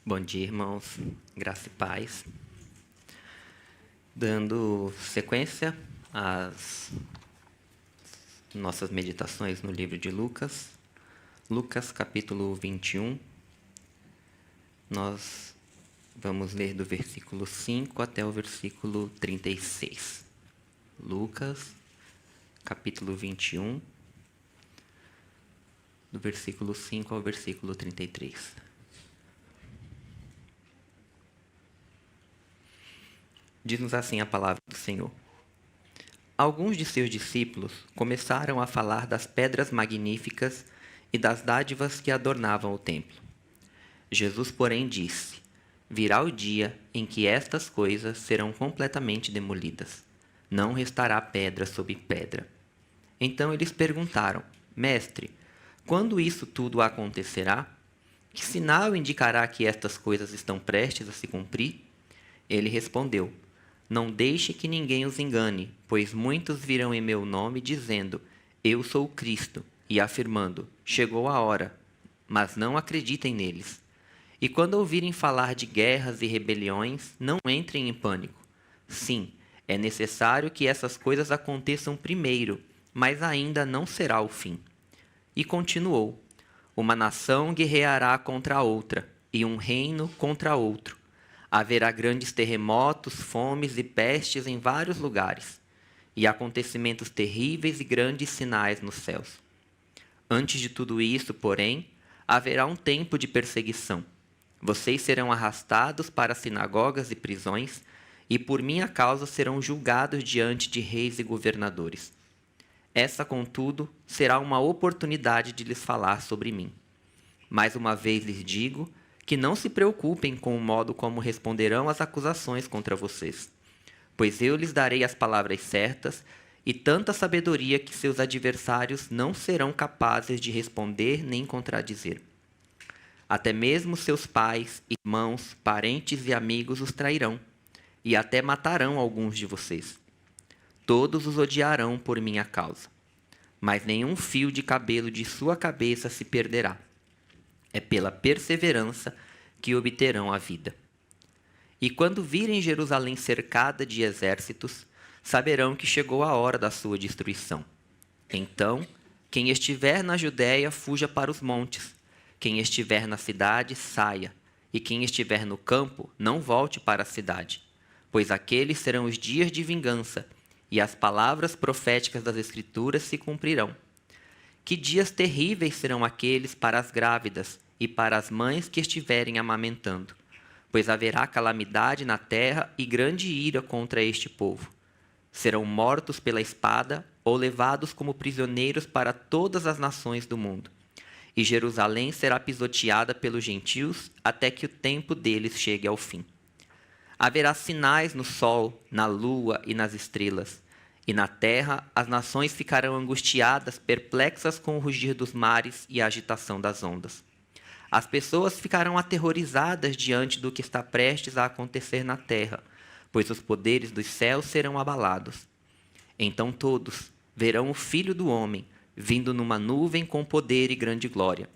Bom dia, irmãos. Graça e paz. Dando sequência às nossas meditações no livro de Lucas. Lucas, capítulo 21. Nós vamos ler do versículo 5 até o versículo 36. Lucas, capítulo 21, do versículo 5 ao versículo 33. Diz-nos assim a palavra do Senhor. Alguns de seus discípulos começaram a falar das pedras magníficas e das dádivas que adornavam o templo. Jesus, porém, disse: Virá o dia em que estas coisas serão completamente demolidas. Não restará pedra sobre pedra. Então eles perguntaram: Mestre, quando isso tudo acontecerá? Que sinal indicará que estas coisas estão prestes a se cumprir? Ele respondeu: Não deixe que ninguém os engane, pois muitos virão em meu nome dizendo: Eu sou o Cristo, e afirmando: Chegou a hora. Mas não acreditem neles. E quando ouvirem falar de guerras e rebeliões, não entrem em pânico. Sim, é necessário que essas coisas aconteçam primeiro, mas ainda não será o fim. E continuou: Uma nação guerreará contra a outra, e um reino contra outro. Haverá grandes terremotos, fomes e pestes em vários lugares, e acontecimentos terríveis e grandes sinais nos céus. Antes de tudo isso, porém, haverá um tempo de perseguição. Vocês serão arrastados para sinagogas e prisões, e por minha causa serão julgados diante de reis e governadores. Essa, contudo, será uma oportunidade de lhes falar sobre mim. Mais uma vez lhes digo que não se preocupem com o modo como responderão às acusações contra vocês, pois eu lhes darei as palavras certas e tanta sabedoria que seus adversários não serão capazes de responder nem contradizer. Até mesmo seus pais, irmãos, parentes e amigos os trairão, e até matarão alguns de vocês. Todos os odiarão por minha causa, mas nenhum fio de cabelo de sua cabeça se perderá. É pela perseverança que obterão a vida. E quando virem Jerusalém cercada de exércitos, saberão que chegou a hora da sua destruição. Então, quem estiver na Judéia, fuja para os montes. Quem estiver na cidade, saia. E quem estiver no campo, não volte para a cidade. Pois aqueles serão os dias de vingança, e as palavras proféticas das Escrituras se cumprirão. Que dias terríveis serão aqueles para as grávidas e para as mães que estiverem amamentando, pois haverá calamidade na terra e grande ira contra este povo. Serão mortos pela espada ou levados como prisioneiros para todas as nações do mundo. E Jerusalém será pisoteada pelos gentios até que o tempo deles chegue ao fim. Haverá sinais no sol, na lua e nas estrelas. E na terra as nações ficarão angustiadas, perplexas com o rugir dos mares e a agitação das ondas. As pessoas ficarão aterrorizadas diante do que está prestes a acontecer na terra, pois os poderes dos céus serão abalados. Então todos verão o Filho do Homem vindo numa nuvem com poder e grande glória.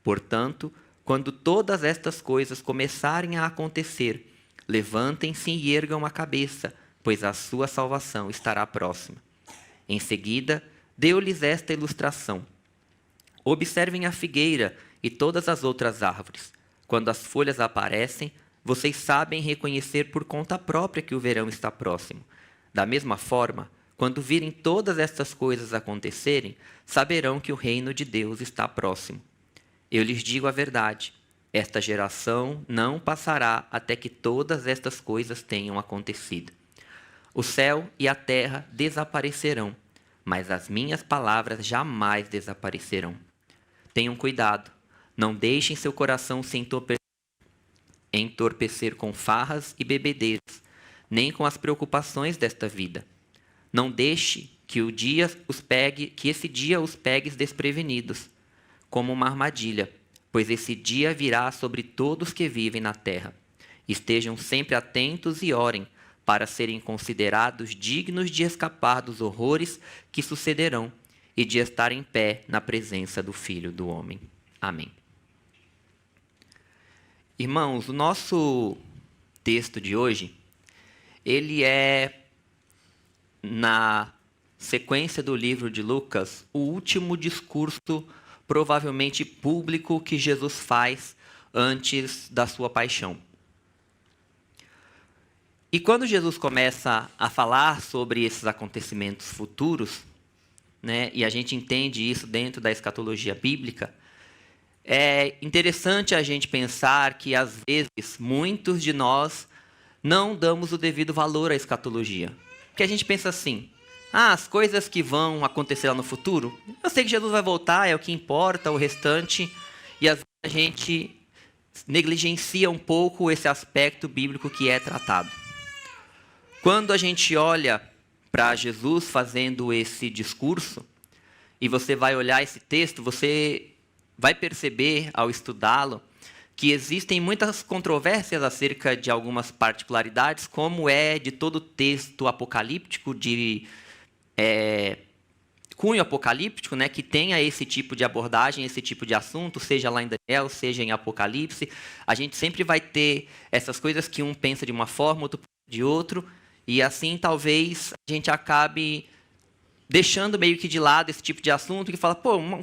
Portanto, quando todas estas coisas começarem a acontecer, levantem-se e ergam a cabeça, pois a sua salvação estará próxima. Em seguida, deu-lhes esta ilustração. Observem a figueira e todas as outras árvores. Quando as folhas aparecem, vocês sabem reconhecer por conta própria que o verão está próximo. Da mesma forma, quando virem todas estas coisas acontecerem, saberão que o reino de Deus está próximo. Eu lhes digo a verdade. Esta geração não passará até que todas estas coisas tenham acontecido. O céu e a terra desaparecerão, mas as minhas palavras jamais desaparecerão. Tenham cuidado, não deixem seu coração se entorpecer com farras e bebedeiras, nem com as preocupações desta vida. Não deixe que esse dia os pegue desprevenidos, como uma armadilha, pois esse dia virá sobre todos que vivem na terra. Estejam sempre atentos e orem, para serem considerados dignos de escapar dos horrores que sucederão e de estar em pé na presença do Filho do Homem. Amém. Irmãos, o nosso texto de hoje, ele é, na sequência do livro de Lucas, o último discurso, provavelmente público, que Jesus faz antes da sua paixão. E quando Jesus começa a falar sobre esses acontecimentos futuros, né, e a gente entende isso dentro da escatologia bíblica, é interessante a gente pensar que, às vezes, muitos de nós não damos o devido valor à escatologia. Porque a gente pensa assim, as coisas que vão acontecer lá no futuro, eu sei que Jesus vai voltar, é o que importa, o restante, e às vezes a gente negligencia um pouco esse aspecto bíblico que é tratado. Quando a gente olha para Jesus fazendo esse discurso, e você vai olhar esse texto, você vai perceber, ao estudá-lo, que existem muitas controvérsias acerca de algumas particularidades, como é de todo texto apocalíptico, de cunho apocalíptico, né, que tenha esse tipo de abordagem, esse tipo de assunto, seja lá em Daniel, seja em Apocalipse. A gente sempre vai ter essas coisas que um pensa de uma forma, outro de outro, e assim talvez a gente acabe deixando meio que de lado esse tipo de assunto, que fala, um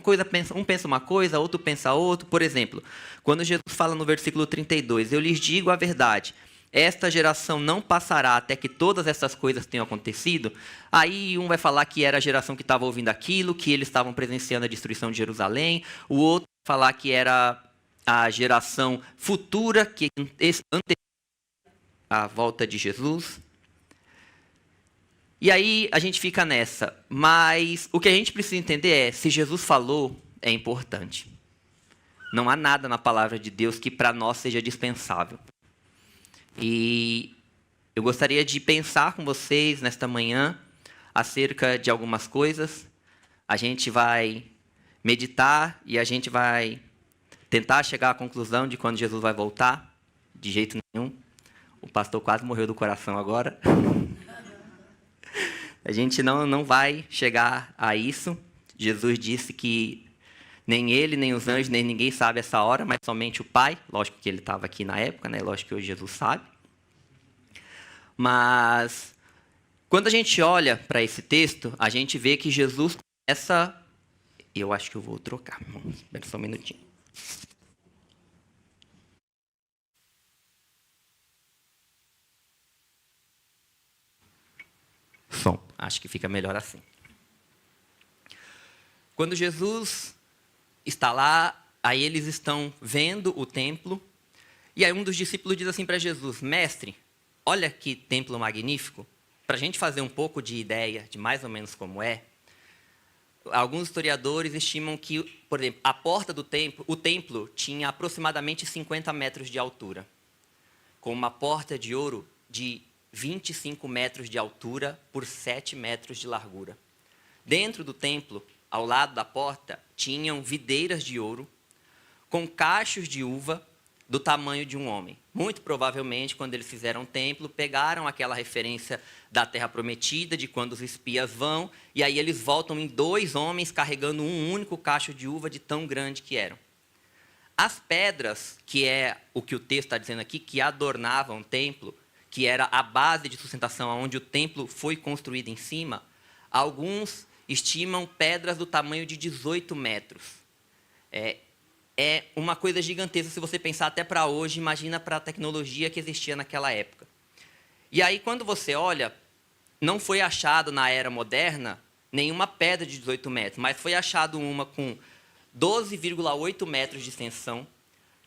pensa uma coisa, outro pensa outro. Por exemplo, quando Jesus fala no versículo 32, eu lhes digo a verdade, esta geração não passará até que todas essas coisas tenham acontecido. Aí um vai falar que era a geração que estava ouvindo aquilo, que eles estavam presenciando a destruição de Jerusalém, o outro vai falar que era a geração futura, que antecede a volta de Jesus. E aí a gente fica nessa, mas o que a gente precisa entender é, se Jesus falou, é importante. Não há nada na palavra de Deus que para nós seja dispensável. E eu gostaria de pensar com vocês nesta manhã acerca de algumas coisas. A gente vai meditar e a gente vai tentar chegar à conclusão de quando Jesus vai voltar. De jeito nenhum. O pastor quase morreu do coração agora. A gente não vai chegar a isso. Jesus disse que nem ele, nem os anjos, nem ninguém sabe essa hora, mas somente o Pai. Lógico que ele estava aqui na época, né? Lógico que hoje Jesus sabe. Mas quando a gente olha para esse texto, a gente vê que Jesus começa... Eu acho que eu vou trocar. Espera só um minutinho. Som. Acho que fica melhor assim. Quando Jesus está lá, aí eles estão vendo o templo, e aí um dos discípulos diz assim para Jesus, mestre, olha que templo magnífico. Para a gente fazer um pouco de ideia de mais ou menos como é, alguns historiadores estimam que, por exemplo, a porta do templo, o templo tinha aproximadamente 50 metros de altura, com uma porta de ouro de 25 metros de altura por 7 metros de largura. Dentro do templo, ao lado da porta, tinham videiras de ouro com cachos de uva do tamanho de um homem. Muito provavelmente, quando eles fizeram o templo, pegaram aquela referência da Terra Prometida, de quando os espias vão, e aí eles voltam em 2 homens carregando um único cacho de uva de tão grande que eram. As pedras, que é o que o texto está dizendo aqui, que adornavam o templo, que era a base de sustentação onde o templo foi construído em cima, alguns estimam pedras do tamanho de 18 metros. É uma coisa gigantesca, se você pensar até para hoje, imagina para a tecnologia que existia naquela época. E aí, quando você olha, não foi achado na era moderna nenhuma pedra de 18 metros, mas foi achado uma com 12,8 metros de extensão,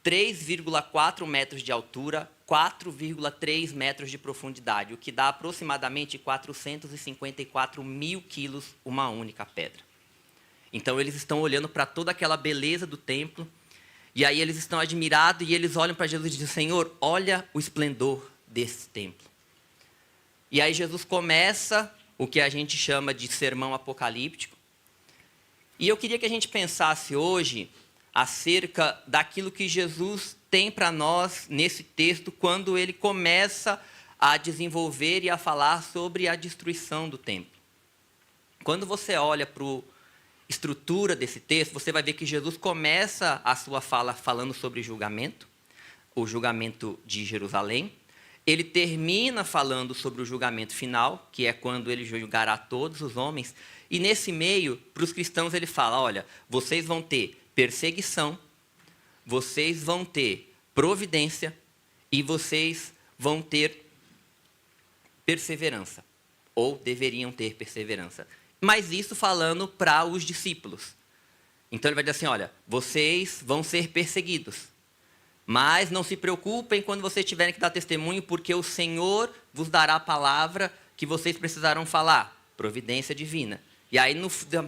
3,4 metros de altura, 4,3 metros de profundidade, o que dá aproximadamente 454 mil quilos uma única pedra. Então, eles estão olhando para toda aquela beleza do templo, e aí eles estão admirados, e eles olham para Jesus e dizem, Senhor, olha o esplendor desse templo. E aí Jesus começa o que a gente chama de sermão apocalíptico. E eu queria que a gente pensasse hoje acerca daquilo que Jesus tem para nós nesse texto, quando ele começa a desenvolver e a falar sobre a destruição do templo. Quando você olha para a estrutura desse texto, você vai ver que Jesus começa a sua fala falando sobre julgamento. o julgamento de Jerusalém. Ele termina falando sobre o julgamento final, que é quando ele julgará todos os homens. E nesse meio, para os cristãos, ele fala, olha, vocês vão ter perseguição, vocês vão ter providência e vocês vão ter perseverança, ou deveriam ter perseverança. Mas isso falando para os discípulos. Então ele vai dizer assim, olha, vocês vão ser perseguidos, mas não se preocupem quando vocês tiverem que dar testemunho, porque o Senhor vos dará a palavra que vocês precisarão falar, providência divina. E aí,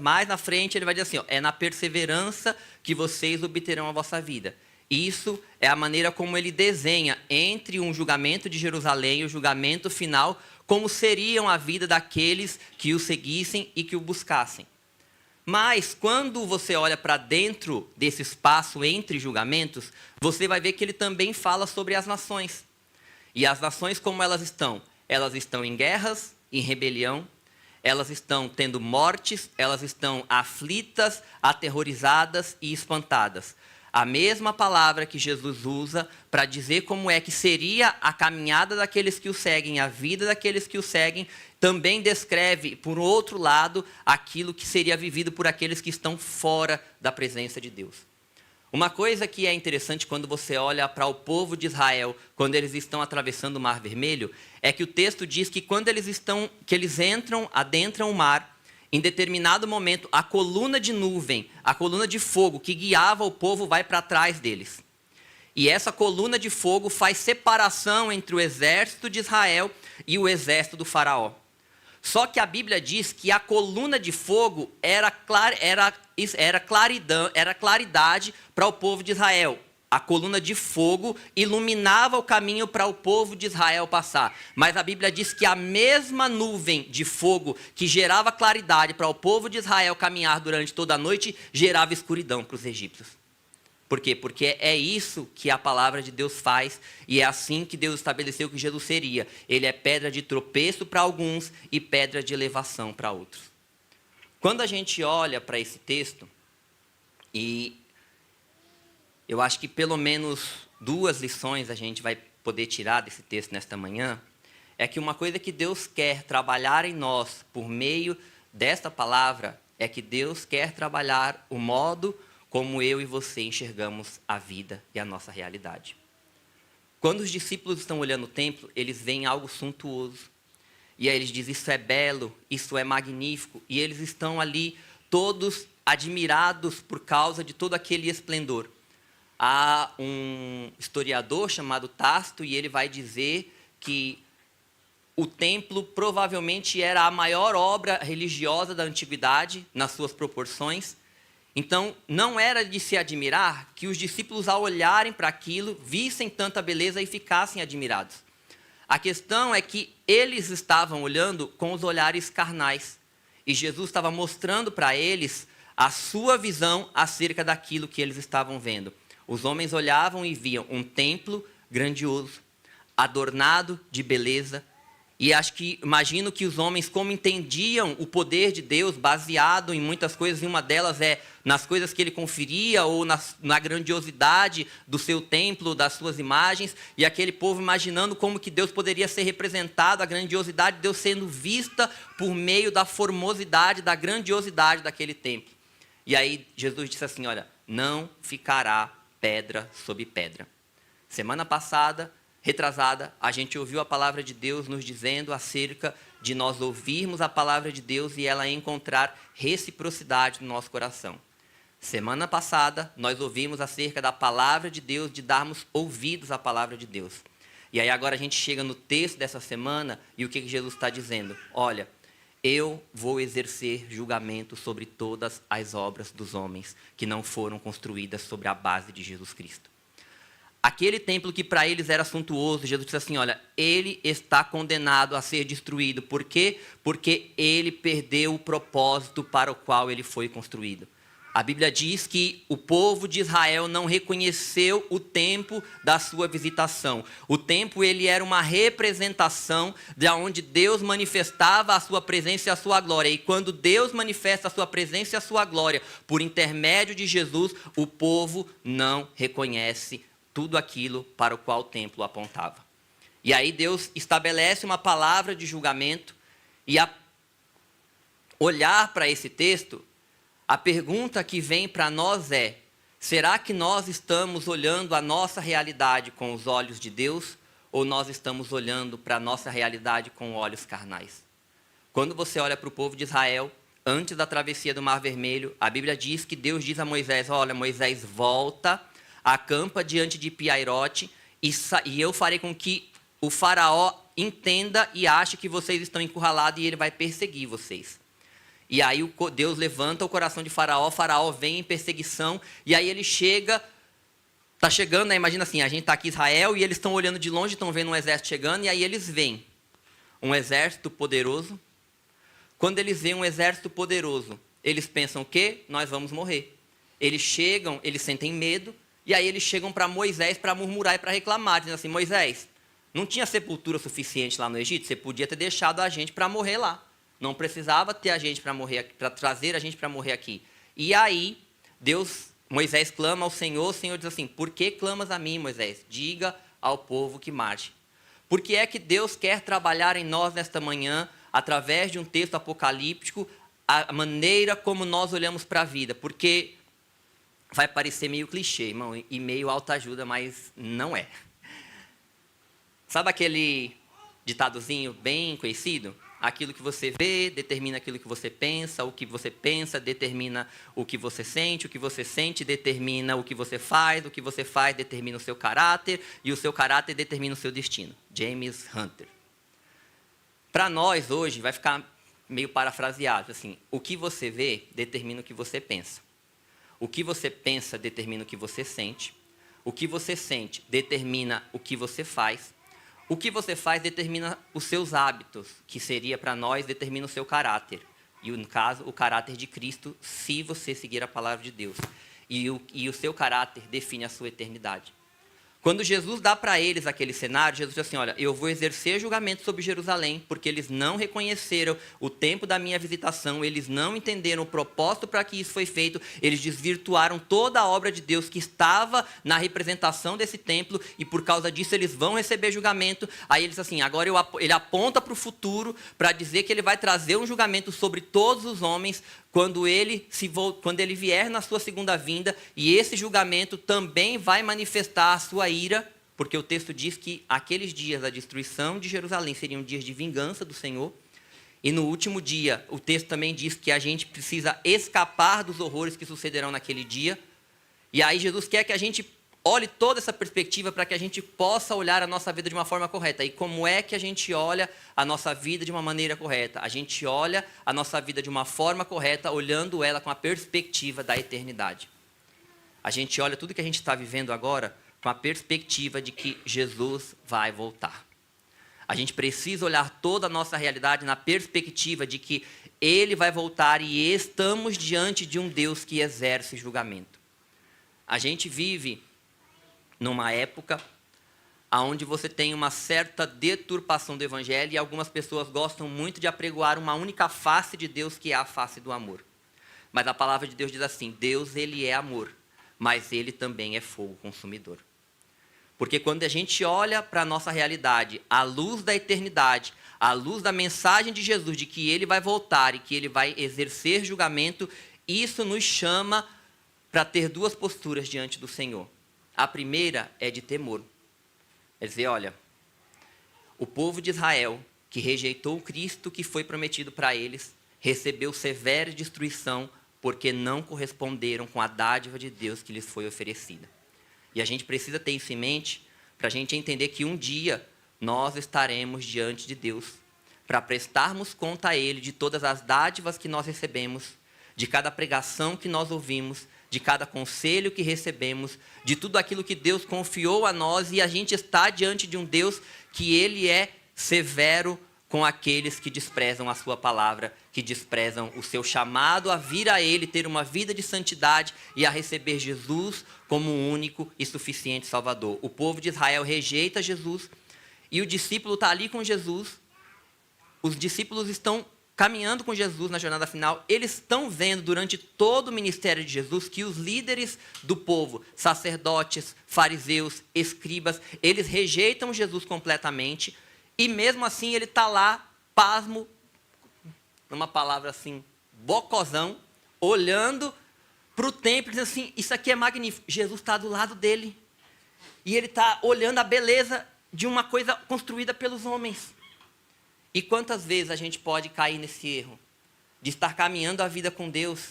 mais na frente, ele vai dizer assim, ó, é na perseverança que vocês obterão a vossa vida. Isso é a maneira como ele desenha entre um julgamento de Jerusalém e o julgamento final, como seriam a vida daqueles que o seguissem e que o buscassem. Mas, quando você olha para dentro desse espaço entre julgamentos, você vai ver que ele também fala sobre as nações. E as nações, como elas estão? Elas estão em guerras, em rebelião, elas estão tendo mortes, elas estão aflitas, aterrorizadas e espantadas. A mesma palavra que Jesus usa para dizer como é que seria a caminhada daqueles que o seguem, a vida daqueles que o seguem, também descreve, por outro lado, aquilo que seria vivido por aqueles que estão fora da presença de Deus. Uma coisa que é interessante quando você olha para o povo de Israel, quando eles estão atravessando o Mar Vermelho, é que o texto diz que quando eles adentram o mar, em determinado momento, a coluna de nuvem, a coluna de fogo que guiava o povo vai para trás deles. E essa coluna de fogo faz separação entre o exército de Israel e o exército do faraó. Só que a Bíblia diz que a coluna de fogo era claridade para o povo de Israel. A coluna de fogo iluminava o caminho para o povo de Israel passar. Mas a Bíblia diz que a mesma nuvem de fogo que gerava claridade para o povo de Israel caminhar durante toda a noite, gerava escuridão para os egípcios. Por quê? Porque é isso que a palavra de Deus faz e é assim que Deus estabeleceu que Jesus seria. Ele é pedra de tropeço para alguns e pedra de elevação para outros. Quando a gente olha para esse texto, e eu acho que pelo menos 2 lições a gente vai poder tirar desse texto nesta manhã, é que uma coisa que Deus quer trabalhar em nós por meio desta palavra é que Deus quer trabalhar o modo como eu e você enxergamos a vida e a nossa realidade. Quando os discípulos estão olhando o templo, eles veem algo suntuoso. E aí eles dizem, isso é belo, isso é magnífico. E eles estão ali todos admirados por causa de todo aquele esplendor. Há um historiador chamado Tácito e ele vai dizer que o templo provavelmente era a maior obra religiosa da antiguidade, nas suas proporções. Então, não era de se admirar que os discípulos, ao olharem para aquilo, vissem tanta beleza e ficassem admirados. A questão é que eles estavam olhando com os olhares carnais. E Jesus estava mostrando para eles a sua visão acerca daquilo que eles estavam vendo. Os homens olhavam e viam um templo grandioso, adornado de beleza. E imagino que os homens, como entendiam o poder de Deus, baseado em muitas coisas, e uma delas é nas coisas que ele conferia, ou na grandiosidade do seu templo, das suas imagens, e aquele povo imaginando como que Deus poderia ser representado, a grandiosidade de Deus sendo vista por meio da formosidade, da grandiosidade daquele templo. E aí Jesus disse assim, olha, não ficará pedra sobre pedra. Semana passada, retrasada, a gente ouviu a palavra de Deus nos dizendo acerca de nós ouvirmos a palavra de Deus e ela encontrar reciprocidade no nosso coração. Semana passada, nós ouvimos acerca da palavra de Deus, de darmos ouvidos à palavra de Deus. E aí agora a gente chega no texto dessa semana e o que Jesus está dizendo? Olha, eu vou exercer julgamento sobre todas as obras dos homens que não foram construídas sobre a base de Jesus Cristo. Aquele templo que para eles era suntuoso, Jesus disse assim, olha, ele está condenado a ser destruído. Por quê? Porque ele perdeu o propósito para o qual ele foi construído. A Bíblia diz que o povo de Israel não reconheceu o tempo da sua visitação. O templo ele era uma representação de onde Deus manifestava a sua presença e a sua glória. E quando Deus manifesta a sua presença e a sua glória por intermédio de Jesus, o povo não reconhece tudo aquilo para o qual o templo apontava. E aí Deus estabelece uma palavra de julgamento, e a olhar para esse texto, a pergunta que vem para nós é: será que nós estamos olhando a nossa realidade com os olhos de Deus, ou nós estamos olhando para a nossa realidade com olhos carnais? Quando você olha para o povo de Israel, antes da travessia do Mar Vermelho, a Bíblia diz que Deus diz a Moisés: olha, Moisés, volta, acampa diante de Piairote, e eu farei com que o faraó entenda e ache que vocês estão encurralados e ele vai perseguir vocês. E aí Deus levanta o coração de Faraó, Faraó vem em perseguição, e aí ele chega, está chegando, né? Imagina assim, a gente está aqui em Israel e eles estão olhando de longe, estão vendo um exército chegando, e aí eles veem um exército poderoso. Quando eles veem um exército poderoso, eles pensam que nós vamos morrer. Eles chegam, eles sentem medo, e aí eles chegam para Moisés para murmurar e para reclamar, dizendo assim: Moisés, não tinha sepultura suficiente lá no Egito? Você podia ter deixado a gente para morrer lá. Não precisava ter a gente para morrer, para trazer a gente para morrer aqui. E aí, Moisés clama ao Senhor, o Senhor diz assim: por que clamas a mim, Moisés? Diga ao povo que marche. Por que é que Deus quer trabalhar em nós nesta manhã, através de um texto apocalíptico, a maneira como nós olhamos para a vida? Porque vai parecer meio clichê, irmão, e meio autoajuda, mas não é. Sabe aquele ditadozinho bem conhecido? Aquilo que você vê determina aquilo que você pensa, o que você pensa determina o que você sente determina o que você faz determina o seu caráter, e o seu caráter determina o seu destino. James Hunter. Para nós hoje vai ficar meio parafraseado, assim: o que você vê determina o que você pensa. O que você pensa determina o que você sente. O que você sente determina o que você faz. O que você faz determina os seus hábitos, que seria para nós, determina o seu caráter. E, no caso, o caráter de Cristo, se você seguir a palavra de Deus. E o seu caráter define a sua eternidade. Quando Jesus dá para eles aquele cenário, Jesus diz assim: olha, eu vou exercer julgamento sobre Jerusalém, porque eles não reconheceram o tempo da minha visitação, eles não entenderam o propósito para que isso foi feito, eles desvirtuaram toda a obra de Deus que estava na representação desse templo, e por causa disso eles vão receber julgamento. Aí ele diz assim, agora ele aponta para o futuro, para dizer que ele vai trazer um julgamento sobre todos os homens, quando ele vier na sua segunda vinda, e esse julgamento também vai manifestar a sua ira, porque o texto diz que aqueles dias da destruição de Jerusalém seriam dias de vingança do Senhor, e no último dia, o texto também diz que a gente precisa escapar dos horrores que sucederão naquele dia, e aí Jesus quer que a gente olhe toda essa perspectiva para que a gente possa olhar a nossa vida de uma forma correta. E como é que a gente olha a nossa vida de uma maneira correta? A gente olha a nossa vida de uma forma correta, olhando ela com a perspectiva da eternidade. A gente olha tudo que a gente está vivendo agora com a perspectiva de que Jesus vai voltar. A gente precisa olhar toda a nossa realidade na perspectiva de que Ele vai voltar e estamos diante de um Deus que exerce julgamento. A gente vive numa época onde você tem uma certa deturpação do evangelho, e algumas pessoas gostam muito de apregoar uma única face de Deus, que é a face do amor. Mas a palavra de Deus diz assim: Deus, ele é amor, mas ele também é fogo consumidor. Porque quando a gente olha para a nossa realidade, à luz da eternidade, à luz da mensagem de Jesus, de que ele vai voltar e que ele vai exercer julgamento, isso nos chama para ter duas posturas diante do Senhor. A primeira é de temor. É dizer, olha, o povo de Israel, que rejeitou o Cristo que foi prometido para eles, recebeu severa destruição porque não corresponderam com a dádiva de Deus que lhes foi oferecida. E a gente precisa ter isso em mente para a gente entender que um dia nós estaremos diante de Deus para prestarmos conta a Ele de todas as dádivas que nós recebemos, de cada pregação que nós ouvimos, de cada conselho que recebemos, de tudo aquilo que Deus confiou a nós, e a gente está diante de um Deus que ele é severo com aqueles que desprezam a sua palavra, que desprezam o seu chamado a vir a ele, ter uma vida de santidade e a receber Jesus como o único e suficiente Salvador. O povo de Israel rejeita Jesus e o discípulo está ali com Jesus. Os discípulos estão caminhando com Jesus na jornada final, eles estão vendo durante todo o ministério de Jesus que os líderes do povo, sacerdotes, fariseus, escribas, eles rejeitam Jesus completamente e mesmo assim ele está lá, pasmo, numa palavra assim, bocozão, olhando para o templo, dizendo assim, isso aqui é magnífico. Jesus está do lado dele e ele está olhando a beleza de uma coisa construída pelos homens. E quantas vezes a gente pode cair nesse erro de estar caminhando a vida com Deus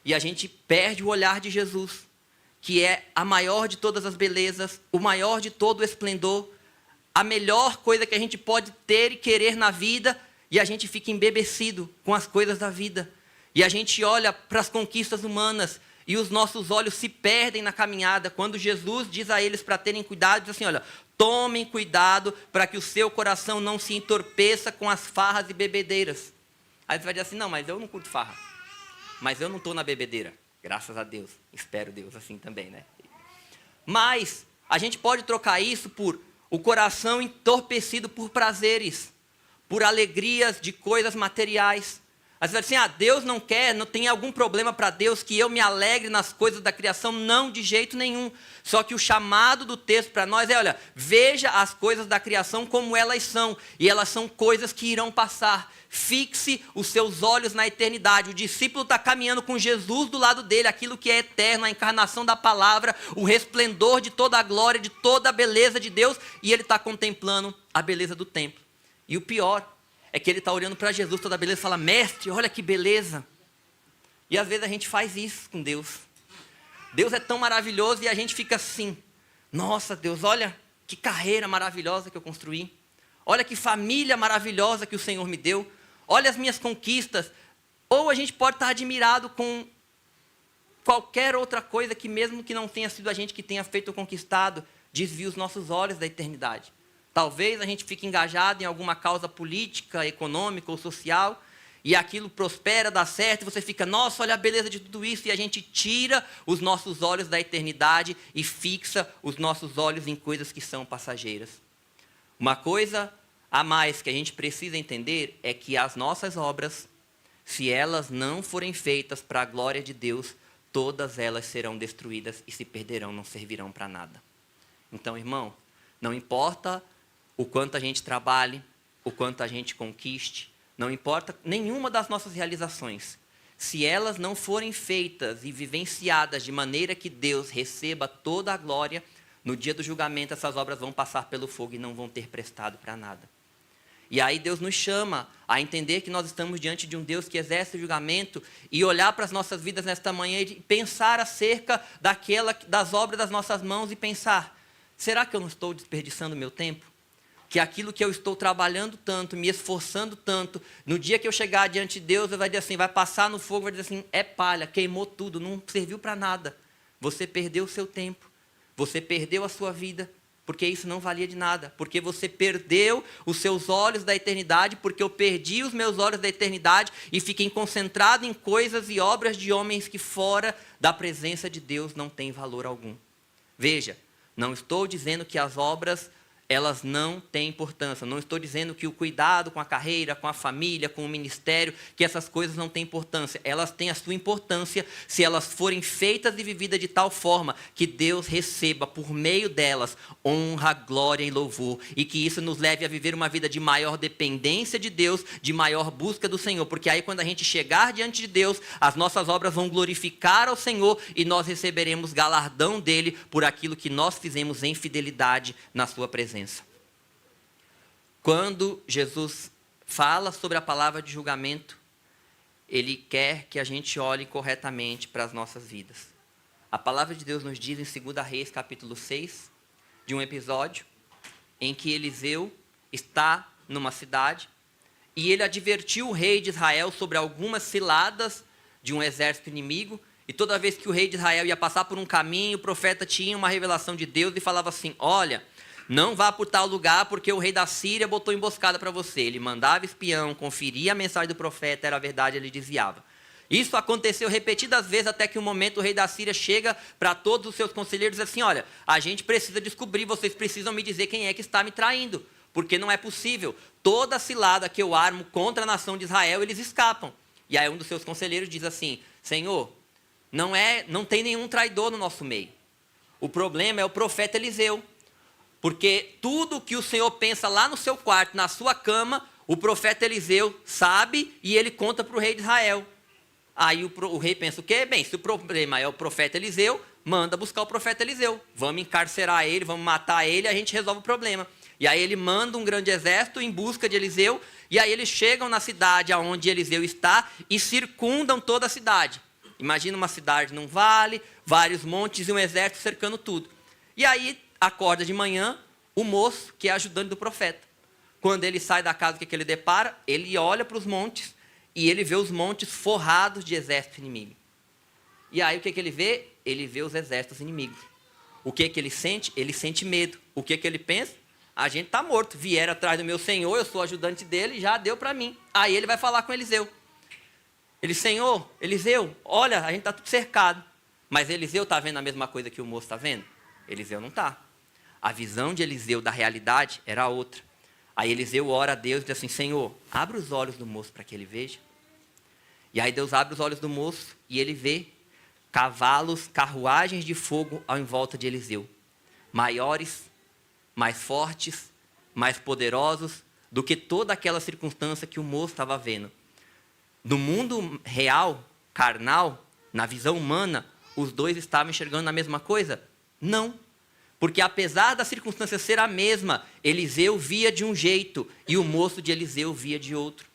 e a gente perde o olhar de Jesus, que é a maior de todas as belezas, o maior de todo o esplendor, a melhor coisa que a gente pode ter e querer na vida, e a gente fica embebecido com as coisas da vida. E a gente olha para as conquistas humanas e os nossos olhos se perdem na caminhada, quando Jesus diz a eles para terem cuidado, diz assim, olha, tomem cuidado para que o seu coração não se entorpeça com as farras e bebedeiras. Aí você vai dizer assim, não, mas eu não curto farra. Mas eu não estou na bebedeira. Graças a Deus. Espero Deus assim também, né? Mas a gente pode trocar isso por o coração entorpecido por prazeres, por alegrias de coisas materiais. Às vezes assim, Deus não quer, não tem algum problema para Deus que eu me alegre nas coisas da criação? Não, de jeito nenhum. Só que o chamado do texto para nós é, olha, veja as coisas da criação como elas são. E elas são coisas que irão passar. Fixe os seus olhos na eternidade. O discípulo está caminhando com Jesus do lado dele, aquilo que é eterno, a encarnação da palavra, o resplendor de toda a glória, de toda a beleza de Deus. E ele está contemplando a beleza do templo. E o pior é que ele está olhando para Jesus, toda a beleza, e fala, mestre, olha que beleza. E às vezes a gente faz isso com Deus. Deus é tão maravilhoso e a gente fica assim, nossa Deus, olha que carreira maravilhosa que eu construí. Olha que família maravilhosa que o Senhor me deu. Olha as minhas conquistas. Ou a gente pode estar admirado com qualquer outra coisa que mesmo que não tenha sido a gente que tenha feito ou conquistado, desvia os nossos olhos da eternidade. Talvez a gente fique engajado em alguma causa política, econômica ou social, e aquilo prospera, dá certo, e você fica, nossa, olha a beleza de tudo isso, e a gente tira os nossos olhos da eternidade e fixa os nossos olhos em coisas que são passageiras. Uma coisa a mais que a gente precisa entender é que as nossas obras, se elas não forem feitas para a glória de Deus, todas elas serão destruídas e se perderão, não servirão para nada. Então, irmão, não importa o quanto a gente trabalhe, o quanto a gente conquiste, não importa nenhuma das nossas realizações. Se elas não forem feitas e vivenciadas de maneira que Deus receba toda a glória, no dia do julgamento essas obras vão passar pelo fogo e não vão ter prestado para nada. E aí Deus nos chama a entender que nós estamos diante de um Deus que exerce o julgamento e olhar para as nossas vidas nesta manhã e pensar acerca das obras das nossas mãos e pensar, será que eu não estou desperdiçando meu tempo? Que aquilo que eu estou trabalhando tanto, me esforçando tanto, no dia que eu chegar diante de Deus, eu vai dizer assim, vai passar no fogo, vai dizer assim, é palha, queimou tudo, não serviu para nada. Você perdeu o seu tempo, você perdeu a sua vida, porque isso não valia de nada, porque você perdeu os seus olhos da eternidade, porque eu perdi os meus olhos da eternidade e fiquei concentrado em coisas e obras de homens que fora da presença de Deus não têm valor algum. Veja, não estou dizendo que as obras elas não têm importância. Não estou dizendo que o cuidado com a carreira, com a família, com o ministério, que essas coisas não têm importância. Elas têm a sua importância se elas forem feitas e vividas de tal forma que Deus receba por meio delas honra, glória e louvor. E que isso nos leve a viver uma vida de maior dependência de Deus, de maior busca do Senhor. Porque aí quando a gente chegar diante de Deus, as nossas obras vão glorificar ao Senhor e nós receberemos galardão dele por aquilo que nós fizemos em fidelidade na sua presença. Quando Jesus fala sobre a palavra de julgamento, ele quer que a gente olhe corretamente para as nossas vidas. A palavra de Deus nos diz em 2 Reis, capítulo 6, de um episódio em que Eliseu está numa cidade e ele advertiu o rei de Israel sobre algumas ciladas de um exército inimigo, e toda vez que o rei de Israel ia passar por um caminho, o profeta tinha uma revelação de Deus e falava assim, olha, não vá por tal lugar porque o rei da Síria botou emboscada para você. Ele mandava espião, conferia a mensagem do profeta, era verdade, ele desviava. Isso aconteceu repetidas vezes até que um momento o rei da Síria chega para todos os seus conselheiros e diz assim, olha, a gente precisa descobrir, vocês precisam me dizer quem é que está me traindo. porque não é possível. Toda cilada que eu armo contra a nação de Israel, eles escapam. E aí um dos seus conselheiros diz assim: Senhor, não tem nenhum traidor no nosso meio. O problema é o profeta Eliseu. Porque tudo que o Senhor pensa lá no seu quarto, na sua cama, o profeta Eliseu sabe e ele conta para o rei de Israel. Aí o rei pensa o quê? Bem, se o problema é o profeta Eliseu, manda buscar o profeta Eliseu. Vamos encarcerar ele, vamos matar ele, a gente resolve o problema. E aí ele manda um grande exército em busca de Eliseu, e aí eles chegam na cidade onde Eliseu está e circundam toda a cidade. Imagina uma cidade num vale, vários montes e um exército cercando tudo. E aí acorda de manhã o moço que é ajudante do profeta. Quando ele sai da casa, o que ele depara? Ele olha para os montes e ele vê os montes forrados de exército inimigo. E aí o que ele vê? Ele vê os exércitos inimigos. O que ele sente? Ele sente medo. O que ele pensa? A gente está morto. Vieram atrás do meu senhor, eu sou ajudante dele, já deu para mim. Aí ele vai falar com Eliseu. Ele: Senhor, Eliseu, olha, a gente está tudo cercado. Mas Eliseu está vendo a mesma coisa que o moço está vendo? Eliseu não está. A visão de Eliseu da realidade era outra. Aí Eliseu ora a Deus e diz assim: Senhor, abre os olhos do moço para que ele veja. E aí Deus abre os olhos do moço e ele vê cavalos, carruagens de fogo em volta de Eliseu. Maiores, mais fortes, mais poderosos do que toda aquela circunstância que o moço estava vendo. No mundo real, carnal, na visão humana, os dois estavam enxergando a mesma coisa? Não. Porque apesar da circunstância ser a mesma, Eliseu via de um jeito e o moço de Eliseu via de outro.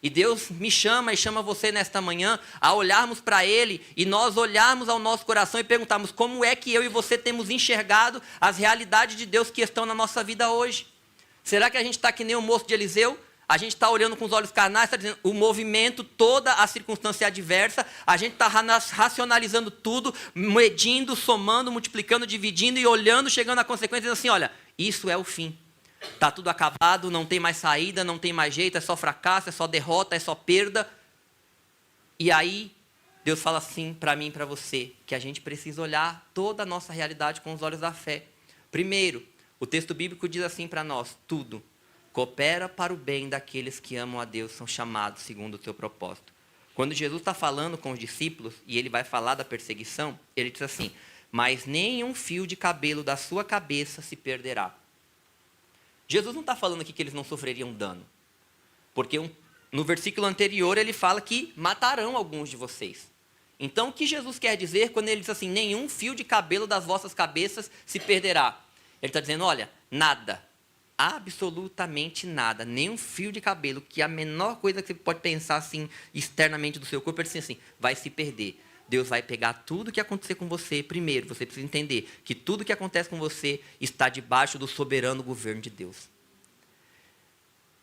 E Deus me chama e chama você nesta manhã a olharmos para Ele e nós olharmos ao nosso coração e perguntarmos como é que eu e você temos enxergado as realidades de Deus que estão na nossa vida hoje. Será que a gente está que nem o moço de Eliseu? A gente está olhando com os olhos carnais, está dizendo o movimento, toda a circunstância adversa, a gente está racionalizando tudo, medindo, somando, multiplicando, dividindo e olhando, chegando à consequência, dizendo assim: olha, isso é o fim. Está tudo acabado, não tem mais saída, não tem mais jeito, é só fracasso, é só derrota, é só perda. E aí, Deus fala assim para mim e para você, que a gente precisa olhar toda a nossa realidade com os olhos da fé. Primeiro, o texto bíblico diz assim para nós: tudo coopera para o bem daqueles que amam a Deus, são chamados segundo o seu propósito. Quando Jesus está falando com os discípulos, e ele vai falar da perseguição, ele diz assim: mas nenhum fio de cabelo da sua cabeça se perderá. Jesus não está falando aqui que eles não sofreriam dano. Porque no versículo anterior ele fala que matarão alguns de vocês. Então o que Jesus quer dizer quando ele diz assim: nenhum fio de cabelo das vossas cabeças se perderá? Ele está dizendo: olha, nada. Absolutamente nada, nem um fio de cabelo, que a menor coisa que você pode pensar assim, externamente do seu corpo, é assim, vai se perder. Deus vai pegar tudo que acontecer com você. Primeiro, você precisa entender que tudo que acontece com você está debaixo do soberano governo de Deus.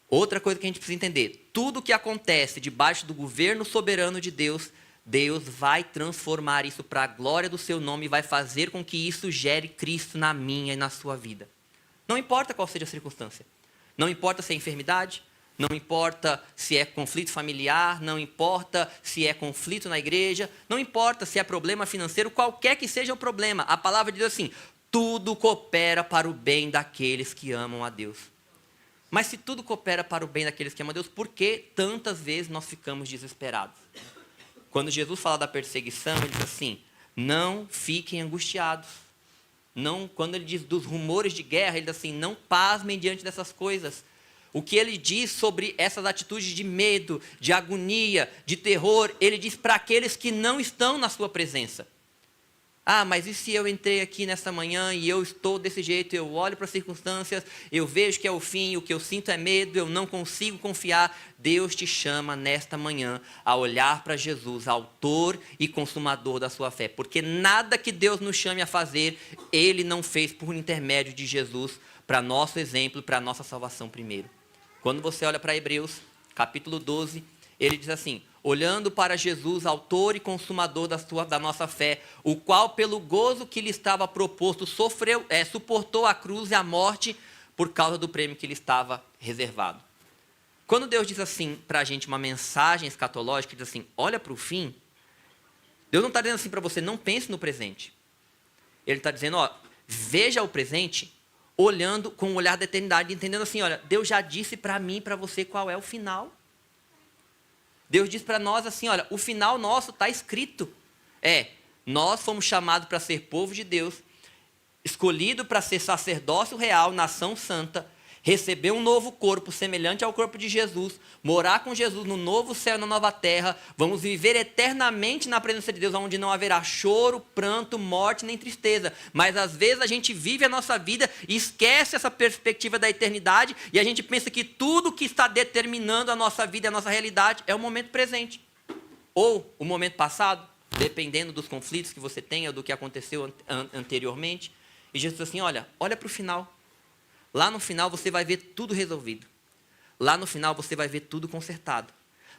Outra coisa que a gente precisa entender: tudo que acontece debaixo do governo soberano de Deus, Deus vai transformar isso para a glória do seu nome e vai fazer com que isso gere Cristo na minha e na sua vida. Não importa qual seja a circunstância. Não importa se é enfermidade, não importa se é conflito familiar, não importa se é conflito na igreja, não importa se é problema financeiro, qualquer que seja o problema. A palavra diz assim: tudo coopera para o bem daqueles que amam a Deus. Mas se tudo coopera para o bem daqueles que amam a Deus, por que tantas vezes nós ficamos desesperados? Quando Jesus fala da perseguição, ele diz assim: não fiquem angustiados. Não, quando ele diz dos rumores de guerra, ele diz assim: não pasmem diante dessas coisas. O que ele diz sobre essas atitudes de medo, de agonia, de terror, ele diz para aqueles que não estão na sua presença. Ah, mas e se eu entrei aqui nessa manhã e eu estou desse jeito, eu olho para as circunstâncias, eu vejo que é o fim, o que eu sinto é medo, eu não consigo confiar. Deus te chama nesta manhã a olhar para Jesus, autor e consumador da sua fé. Porque nada que Deus nos chame a fazer, Ele não fez por intermédio de Jesus, para nosso exemplo, para nossa salvação primeiro. Quando você olha para Hebreus, capítulo 12, ele diz assim: olhando para Jesus, autor e consumador da nossa fé, o qual pelo gozo que lhe estava proposto, suportou a cruz e a morte por causa do prêmio que lhe estava reservado. Quando Deus diz assim para a gente uma mensagem escatológica, diz assim: olha para o fim, Deus não está dizendo assim para você: não pense no presente. Ele está dizendo: ó, veja o presente olhando com o olhar da eternidade, entendendo assim, olha, Deus já disse para mim e para você qual é o final. Deus diz para nós assim, olha, o final nosso está escrito. Nós fomos chamados para ser povo de Deus, escolhido para ser sacerdócio real, nação santa, receber um novo corpo semelhante ao corpo de Jesus, morar com Jesus no novo céu e na nova terra, vamos viver eternamente na presença de Deus, onde não haverá choro, pranto, morte, nem tristeza. Mas às vezes a gente vive a nossa vida e esquece essa perspectiva da eternidade, e a gente pensa que tudo que está determinando a nossa vida, a nossa realidade, é o momento presente. Ou o momento passado, dependendo dos conflitos que você tenha, ou do que aconteceu anteriormente. E Jesus diz assim, olha para o final. Lá no final você vai ver tudo resolvido. Lá no final você vai ver tudo consertado.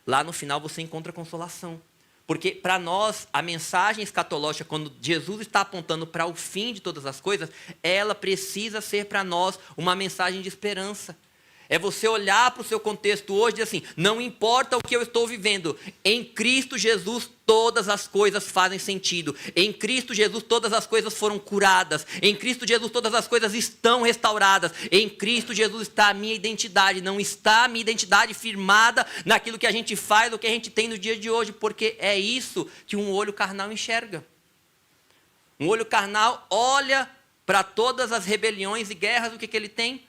Lá no final você encontra consolação. Porque para nós, a mensagem escatológica, quando Jesus está apontando para o fim de todas as coisas, ela precisa ser para nós uma mensagem de esperança. É você olhar para o seu contexto hoje e dizer assim, não importa o que eu estou vivendo, em Cristo Jesus todas as coisas fazem sentido. Em Cristo Jesus todas as coisas foram curadas. Em Cristo Jesus todas as coisas estão restauradas. Em Cristo Jesus está a minha identidade. Não está a minha identidade firmada naquilo que a gente faz ou que a gente tem no dia de hoje, porque é isso que um olho carnal enxerga. Um olho carnal olha para todas as rebeliões e guerras, o que ele tem?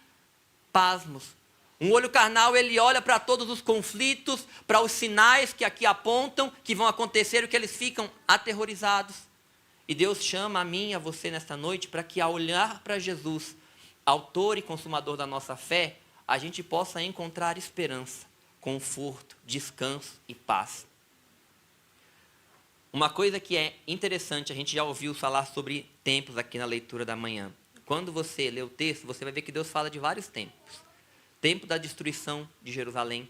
Pasmos. Um olho carnal, ele olha para todos os conflitos, para os sinais que aqui apontam, que vão acontecer, e que eles ficam aterrorizados. E Deus chama a mim e a você nesta noite, para que ao olhar para Jesus, autor e consumador da nossa fé, a gente possa encontrar esperança, conforto, descanso e paz. Uma coisa que é interessante, a gente já ouviu falar sobre tempos aqui na leitura da manhã. Quando você lê o texto, você vai ver que Deus fala de vários tempos. Tempo da destruição de Jerusalém,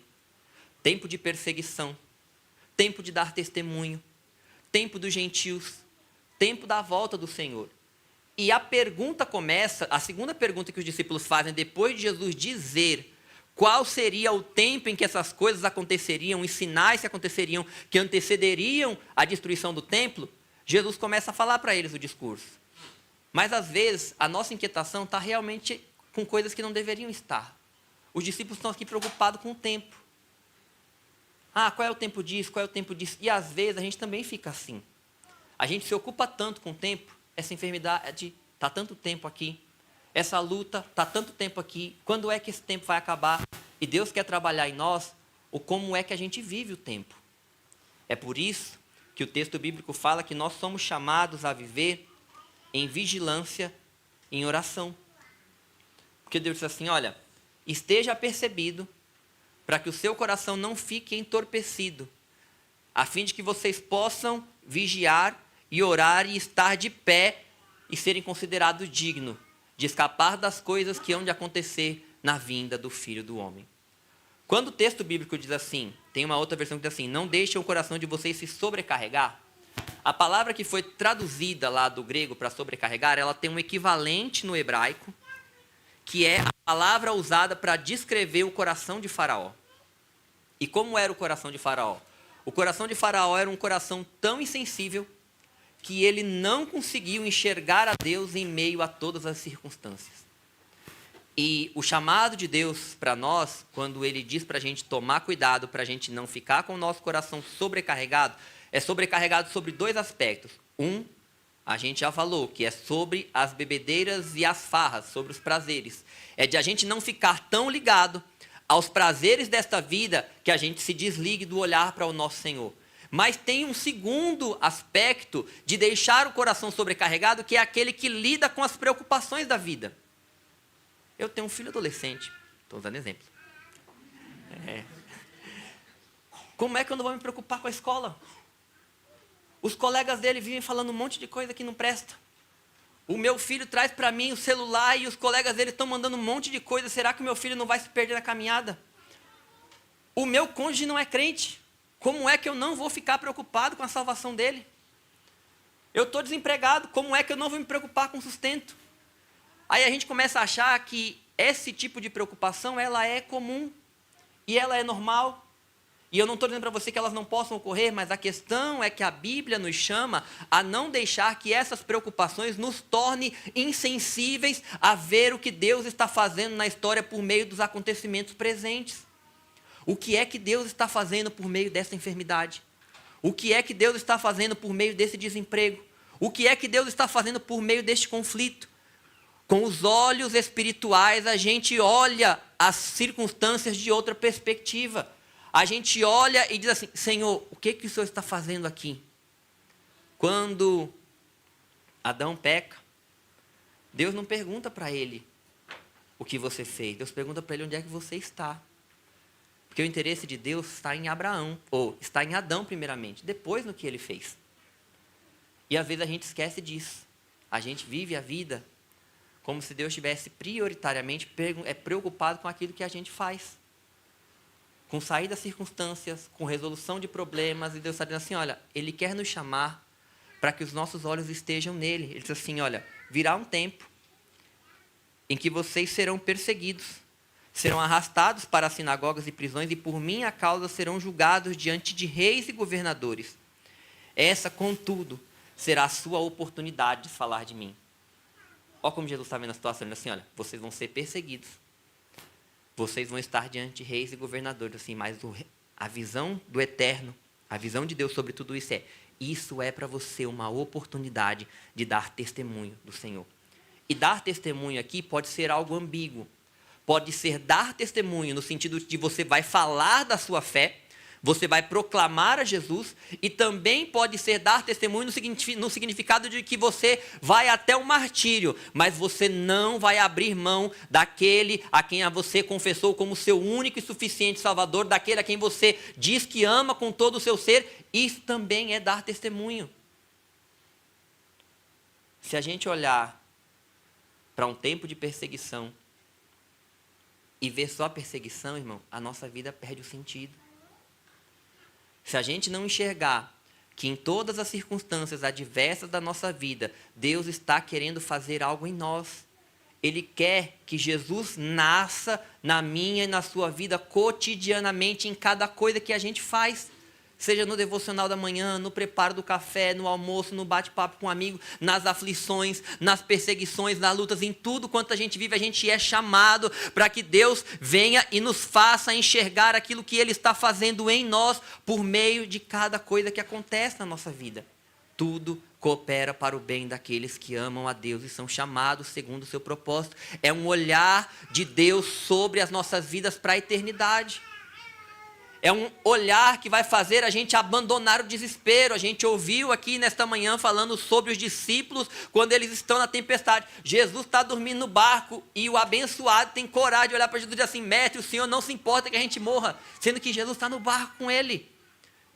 tempo de perseguição, tempo de dar testemunho, tempo dos gentios, tempo da volta do Senhor. E a pergunta começa, a segunda pergunta que os discípulos fazem depois de Jesus dizer qual seria o tempo em que essas coisas aconteceriam, os sinais que aconteceriam, que antecederiam a destruição do templo, Jesus começa a falar para eles o discurso. Mas às vezes a nossa inquietação está realmente com coisas que não deveriam estar. Os discípulos estão aqui preocupados com o tempo. Qual é o tempo disso? Qual é o tempo disso? E às vezes a gente também fica assim. A gente se ocupa tanto com o tempo. Essa enfermidade está tanto tempo aqui. Essa luta está tanto tempo aqui. Quando é que esse tempo vai acabar? E Deus quer trabalhar em nós o como é que a gente vive o tempo. É por isso que o texto bíblico fala que nós somos chamados a viver em vigilância, em oração. Porque Deus diz assim, olha, esteja apercebido para que o seu coração não fique entorpecido, a fim de que vocês possam vigiar e orar e estar de pé e serem considerados dignos de escapar das coisas que hão de acontecer na vinda do Filho do Homem. Quando o texto bíblico diz assim, tem uma outra versão que diz assim, não deixem o coração de vocês se sobrecarregar. A palavra que foi traduzida lá do grego para sobrecarregar, ela tem um equivalente no hebraico, que é a palavra usada para descrever o coração de Faraó. E como era o coração de Faraó? O coração de Faraó era um coração tão insensível que ele não conseguiu enxergar a Deus em meio a todas as circunstâncias. E o chamado de Deus para nós, quando ele diz para a gente tomar cuidado, para a gente não ficar com o nosso coração sobrecarregado, é sobrecarregado sobre dois aspectos. A gente já falou, que é sobre as bebedeiras e as farras, sobre os prazeres. É de a gente não ficar tão ligado aos prazeres desta vida que a gente se desligue do olhar para o nosso Senhor. Mas tem um segundo aspecto de deixar o coração sobrecarregado, que é aquele que lida com as preocupações da vida. Eu tenho um filho adolescente, estou usando exemplo. Como é que eu não vou me preocupar com a escola? Os colegas dele vivem falando um monte de coisa que não presta. O meu filho traz para mim o celular e os colegas dele estão mandando um monte de coisa. Será que o meu filho não vai se perder na caminhada? O meu cônjuge não é crente. Como é que eu não vou ficar preocupado com a salvação dele? Eu estou desempregado. Como é que eu não vou me preocupar com o sustento? Aí a gente começa a achar que esse tipo de preocupação ela é comum e ela é normal. E eu não estou dizendo para você que elas não possam ocorrer, mas a questão é que a Bíblia nos chama a não deixar que essas preocupações nos tornem insensíveis a ver o que Deus está fazendo na história por meio dos acontecimentos presentes. O que é que Deus está fazendo por meio dessa enfermidade? O que é que Deus está fazendo por meio desse desemprego? O que é que Deus está fazendo por meio deste conflito? Com os olhos espirituais, a gente olha as circunstâncias de outra perspectiva. A gente olha e diz assim, Senhor, o que que o Senhor está fazendo aqui? Quando Adão peca, Deus não pergunta para ele o que você fez. Deus pergunta para ele onde é que você está. Porque o interesse de Deus está em Abraão, ou está em Adão primeiramente, depois no que ele fez. E às vezes a gente esquece disso. A gente vive a vida como se Deus estivesse prioritariamente preocupado com aquilo que a gente faz. Com sair das circunstâncias, com resolução de problemas, e Deus está dizendo assim, olha, Ele quer nos chamar para que os nossos olhos estejam nele. Ele diz assim, olha, virá um tempo em que vocês serão perseguidos, serão arrastados para as sinagogas e prisões, e por minha causa serão julgados diante de reis e governadores. Essa, contudo, será a sua oportunidade de falar de mim. Olha como Jesus está vendo a situação, ele diz assim, olha, vocês vão ser perseguidos. Vocês vão estar diante de reis e governadores, assim, mas a visão do eterno, a visão de Deus sobre tudo isso é para você uma oportunidade de dar testemunho do Senhor. E dar testemunho aqui pode ser algo ambíguo. Pode ser dar testemunho no sentido de você vai falar da sua fé, você vai proclamar a Jesus, e também pode ser dar testemunho no significado de que você vai até o martírio, mas você não vai abrir mão daquele a quem você confessou como seu único e suficiente Salvador, daquele a quem você diz que ama com todo o seu ser. Isso também é dar testemunho. Se a gente olhar para um tempo de perseguição e ver só a perseguição, irmão, a nossa vida perde o sentido. Se a gente não enxergar que em todas as circunstâncias adversas da nossa vida, Deus está querendo fazer algo em nós. Ele quer que Jesus nasça na minha e na sua vida cotidianamente, em cada coisa que a gente faz. Seja no devocional da manhã, no preparo do café, no almoço, no bate-papo com um amigo, nas aflições, nas perseguições, nas lutas, em tudo quanto a gente vive, a gente é chamado para que Deus venha e nos faça enxergar aquilo que Ele está fazendo em nós por meio de cada coisa que acontece na nossa vida. Tudo coopera para o bem daqueles que amam a Deus e são chamados segundo o seu propósito. É um olhar de Deus sobre as nossas vidas para a eternidade. É um olhar que vai fazer a gente abandonar o desespero. A gente ouviu aqui nesta manhã falando sobre os discípulos quando eles estão na tempestade. Jesus está dormindo no barco e o abençoado tem coragem de olhar para Jesus e dizer assim, mestre, o Senhor não se importa que a gente morra, sendo que Jesus está no barco com ele.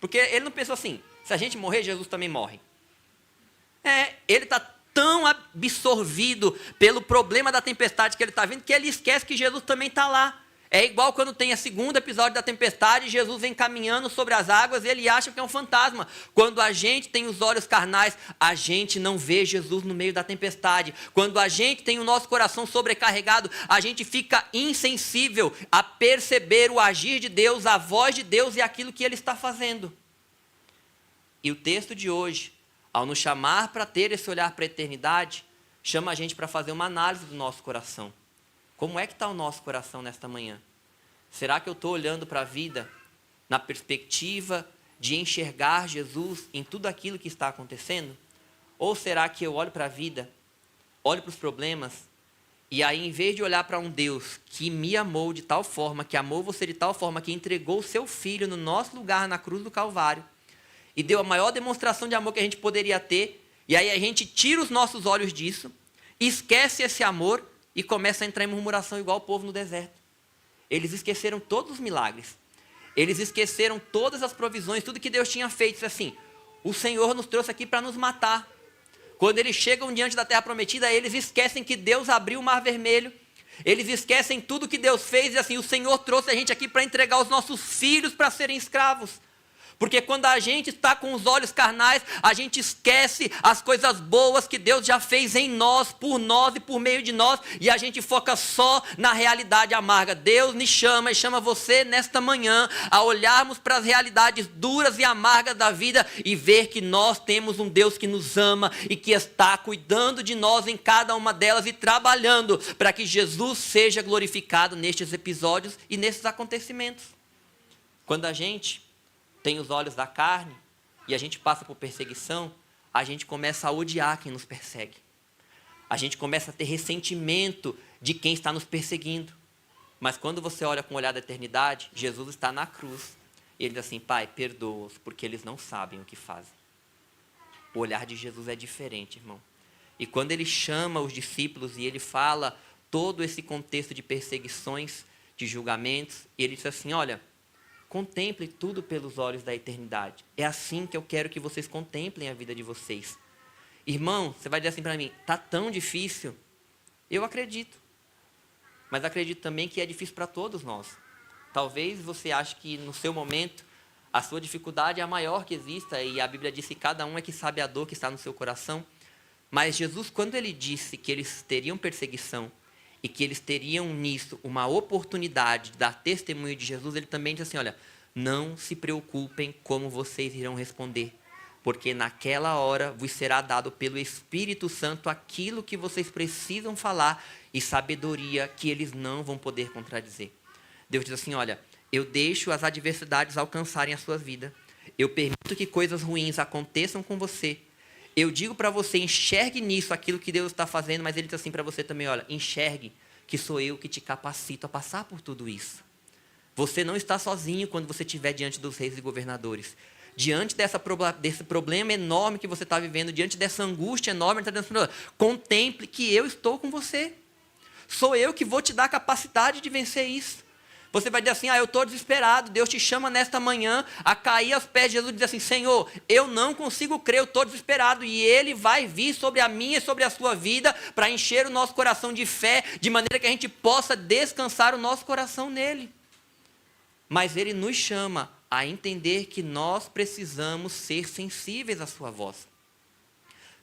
Porque ele não pensou assim, se a gente morrer, Jesus também morre. Ele está tão absorvido pelo problema da tempestade que ele está vendo, que ele esquece que Jesus também está lá. É igual quando tem o segundo episódio da tempestade, Jesus vem caminhando sobre as águas e ele acha que é um fantasma. Quando a gente tem os olhos carnais, a gente não vê Jesus no meio da tempestade. Quando a gente tem o nosso coração sobrecarregado, a gente fica insensível a perceber o agir de Deus, a voz de Deus e aquilo que Ele está fazendo. E o texto de hoje, ao nos chamar para ter esse olhar para a eternidade, chama a gente para fazer uma análise do nosso coração. Como é que está o nosso coração nesta manhã? Será que eu estou olhando para a vida na perspectiva de enxergar Jesus em tudo aquilo que está acontecendo? Ou será que eu olho para a vida, olho para os problemas, e aí em vez de olhar para um Deus que me amou de tal forma, que amou você de tal forma, que entregou o seu Filho no nosso lugar na cruz do Calvário, e deu a maior demonstração de amor que a gente poderia ter, e aí a gente tira os nossos olhos disso, esquece esse amor, e começa a entrar em murmuração igual o povo no deserto. Eles esqueceram todos os milagres. Eles esqueceram todas as provisões, tudo que Deus tinha feito. Isso assim, o Senhor nos trouxe aqui para nos matar. Quando eles chegam diante da terra prometida, eles esquecem que Deus abriu o mar vermelho. Eles esquecem tudo que Deus fez. E assim, o Senhor trouxe a gente aqui para entregar os nossos filhos para serem escravos. Porque quando a gente está com os olhos carnais, a gente esquece as coisas boas que Deus já fez em nós, por nós e por meio de nós, e a gente foca só na realidade amarga. Deus me chama e chama você nesta manhã a olharmos para as realidades duras e amargas da vida e ver que nós temos um Deus que nos ama e que está cuidando de nós em cada uma delas e trabalhando para que Jesus seja glorificado nestes episódios e nesses acontecimentos. Quando a gente tem os olhos da carne e a gente passa por perseguição, a gente começa a odiar quem nos persegue. A gente começa a ter ressentimento de quem está nos perseguindo. Mas quando você olha com o olhar da eternidade, Jesus está na cruz. E ele diz assim: Pai, perdoa-os, porque eles não sabem o que fazem. O olhar de Jesus é diferente, irmão. E quando ele chama os discípulos e ele fala todo esse contexto de perseguições, de julgamentos, ele diz assim: olha, contemple tudo pelos olhos da eternidade. É assim que eu quero que vocês contemplem a vida de vocês. Irmão, você vai dizer assim para mim: está tão difícil? Eu acredito. Mas acredito também que é difícil para todos nós. Talvez você ache que no seu momento a sua dificuldade é a maior que exista, e a Bíblia diz que cada um é que sabe a dor que está no seu coração. Mas Jesus, quando ele disse que eles teriam perseguição e que eles teriam nisso uma oportunidade de dar testemunho de Jesus, ele também disse assim: olha, não se preocupem como vocês irão responder, porque naquela hora vos será dado pelo Espírito Santo aquilo que vocês precisam falar e sabedoria que eles não vão poder contradizer. Deus diz assim: olha, eu deixo as adversidades alcançarem a sua vida, eu permito que coisas ruins aconteçam com você, eu digo para você, enxergue nisso aquilo que Deus está fazendo, mas ele diz assim para você também: olha, enxergue que sou eu que te capacito a passar por tudo isso. Você não está sozinho quando você estiver diante dos reis e governadores. Diante desse problema enorme que você está vivendo, diante dessa angústia enorme, ele está dizendo assim: contemple que eu estou com você. Sou eu que vou te dar a capacidade de vencer isso. Você vai dizer assim: eu estou desesperado. Deus te chama nesta manhã a cair aos pés de Jesus e dizer assim: Senhor, eu não consigo crer, eu estou desesperado. E Ele vai vir sobre a minha e sobre a sua vida para encher o nosso coração de fé, de maneira que a gente possa descansar o nosso coração nele. Mas Ele nos chama a entender que nós precisamos ser sensíveis à sua voz.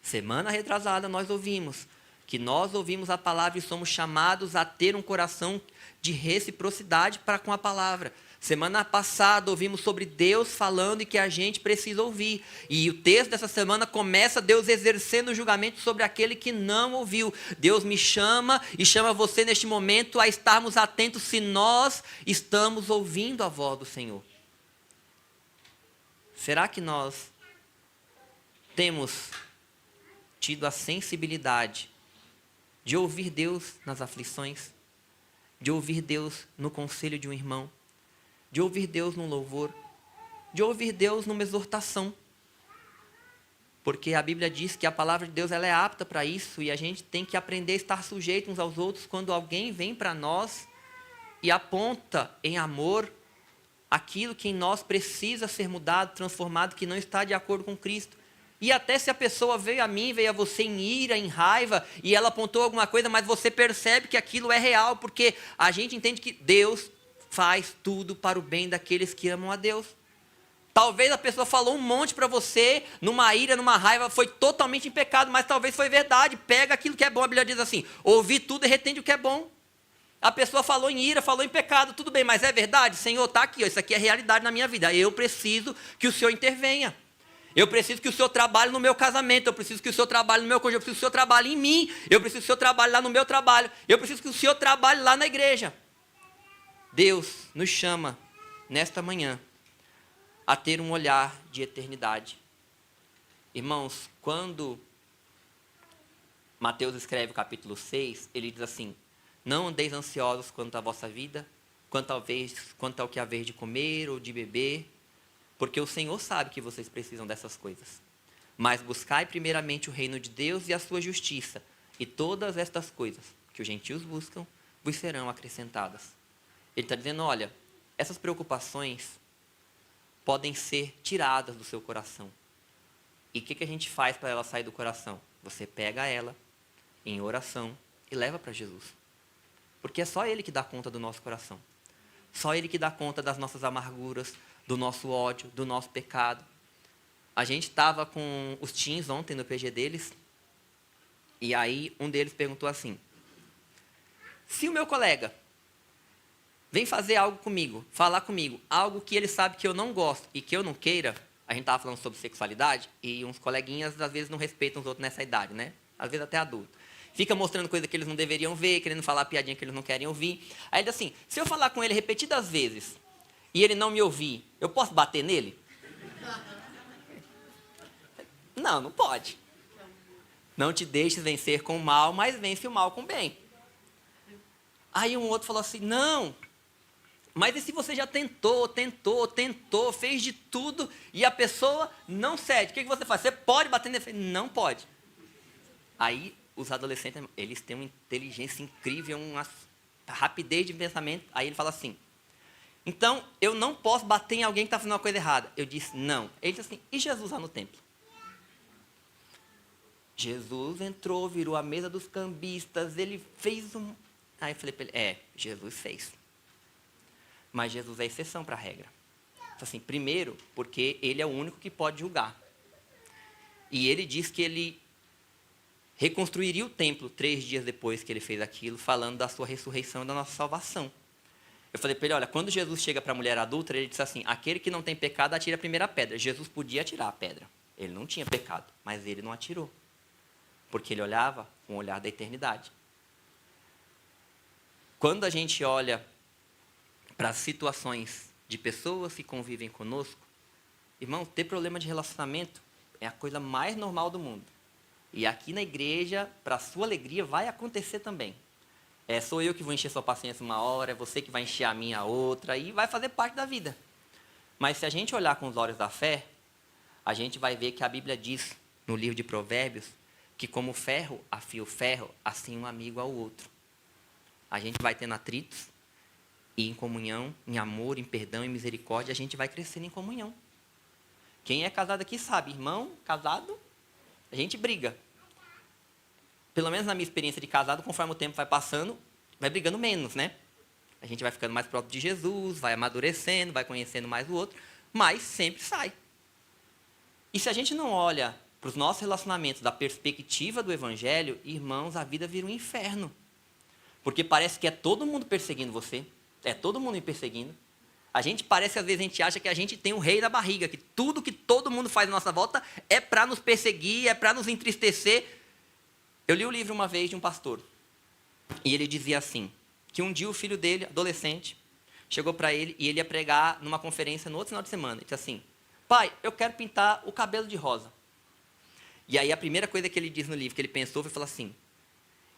Semana retrasada nós ouvimos a palavra e somos chamados a ter um coração de reciprocidade para com a palavra. Semana passada ouvimos sobre Deus falando e que a gente precisa ouvir. E o texto dessa semana começa Deus exercendo o julgamento sobre aquele que não ouviu. Deus me chama e chama você neste momento a estarmos atentos se nós estamos ouvindo a voz do Senhor. Será que nós temos tido a sensibilidade de ouvir Deus nas aflições, de ouvir Deus no conselho de um irmão, de ouvir Deus num louvor, de ouvir Deus numa exortação? Porque a Bíblia diz que a palavra de Deus ela é apta para isso, e a gente tem que aprender a estar sujeito uns aos outros quando alguém vem para nós e aponta em amor aquilo que em nós precisa ser mudado, transformado, que não está de acordo com Cristo. E até se a pessoa veio a mim, veio a você em ira, em raiva, e ela apontou alguma coisa, mas você percebe que aquilo é real, porque a gente entende que Deus faz tudo para o bem daqueles que amam a Deus. Talvez a pessoa falou um monte para você, numa ira, numa raiva, foi totalmente em pecado, mas talvez foi verdade. Pega aquilo que é bom, a Bíblia diz assim: ouvi tudo e retende o que é bom. A pessoa falou em ira, falou em pecado, tudo bem, mas é verdade? Senhor, está aqui, ó, isso aqui é realidade na minha vida. Eu preciso que o Senhor intervenha. Eu preciso que o Senhor trabalhe no meu casamento, eu preciso que o Senhor trabalhe no meu cônjuge, eu preciso que o Senhor trabalhe em mim, eu preciso que o Senhor trabalhe lá no meu trabalho, eu preciso que o Senhor trabalhe lá na igreja. Deus nos chama, nesta manhã, a ter um olhar de eternidade. Irmãos, quando Mateus escreve o capítulo 6, ele diz assim: não andeis ansiosos quanto à vossa vida, quanto ao que haver de comer ou de beber, porque o Senhor sabe que vocês precisam dessas coisas. Mas buscai primeiramente o reino de Deus e a sua justiça, e todas estas coisas que os gentios buscam, vos serão acrescentadas. Ele está dizendo: olha, essas preocupações podem ser tiradas do seu coração. E o que a gente faz para ela sair do coração? Você pega ela em oração e leva para Jesus. Porque é só Ele que dá conta do nosso coração. Só Ele que dá conta das nossas amarguras, do nosso ódio, do nosso pecado. A gente estava com os teens ontem no PG deles, e aí um deles perguntou assim: se o meu colega vem fazer algo comigo, falar comigo, algo que ele sabe que eu não gosto e que eu não queira, a gente estava falando sobre sexualidade, e uns coleguinhas às vezes não respeitam os outros nessa idade, né? Às vezes até adulto. Fica mostrando coisa que eles não deveriam ver, querendo falar piadinha que eles não querem ouvir. Aí ele diz assim: se eu falar com ele repetidas vezes e ele não me ouvir, eu posso bater nele? Não, não pode. Não te deixes vencer com o mal, mas vence o mal com o bem. Aí um outro falou assim: não, mas e se você já tentou, fez de tudo e a pessoa não cede? O que você faz? Você pode bater nele? Não pode. Aí os adolescentes, eles têm uma inteligência incrível, uma rapidez de pensamento. Aí ele fala assim: então, eu não posso bater em alguém que está fazendo uma coisa errada. Eu disse: não. Ele disse assim: e Jesus lá no templo? Jesus entrou, virou a mesa dos cambistas, ele fez um... Aí eu falei para ele: Jesus fez. Mas Jesus é exceção para a regra. Assim, primeiro, porque ele é o único que pode julgar. E ele diz que ele reconstruiria o templo 3 dias depois que ele fez aquilo, falando da sua ressurreição e da nossa salvação. Eu falei para ele: olha, quando Jesus chega para a mulher adúltera, ele diz assim: aquele que não tem pecado, atira a primeira pedra. Jesus podia atirar a pedra. Ele não tinha pecado, mas ele não atirou. Porque ele olhava com o olhar da eternidade. Quando a gente olha para as situações de pessoas que convivem conosco, irmão, ter problema de relacionamento é a coisa mais normal do mundo. E aqui na igreja, para a sua alegria, vai acontecer também. Sou eu que vou encher sua paciência uma hora, é você que vai encher a minha outra, e vai fazer parte da vida. Mas se a gente olhar com os olhos da fé, a gente vai ver que a Bíblia diz, no livro de Provérbios, que como o ferro afia o ferro, assim um amigo ao outro. A gente vai tendo atritos, e em comunhão, em amor, em perdão, em misericórdia, a gente vai crescendo em comunhão. Quem é casado aqui sabe, irmão, casado, a gente briga. Pelo menos na minha experiência de casado, conforme o tempo vai passando, vai brigando menos, né? A gente vai ficando mais próximo de Jesus, vai amadurecendo, vai conhecendo mais o outro, mas sempre sai. E se a gente não olha para os nossos relacionamentos da perspectiva do Evangelho, irmãos, a vida vira um inferno. Porque parece que é todo mundo perseguindo você, é todo mundo me perseguindo. A gente parece, às vezes, a gente acha que a gente tem o rei da barriga, que tudo que todo mundo faz à nossa volta é para nos perseguir, é para nos entristecer. Eu li o livro uma vez de um pastor, e ele dizia assim, que um dia o filho dele, adolescente, chegou para ele e ele ia pregar numa conferência no outro final de semana. Ele disse assim: pai, eu quero pintar o cabelo de rosa. E aí a primeira coisa que ele diz no livro, que ele pensou, foi falar assim,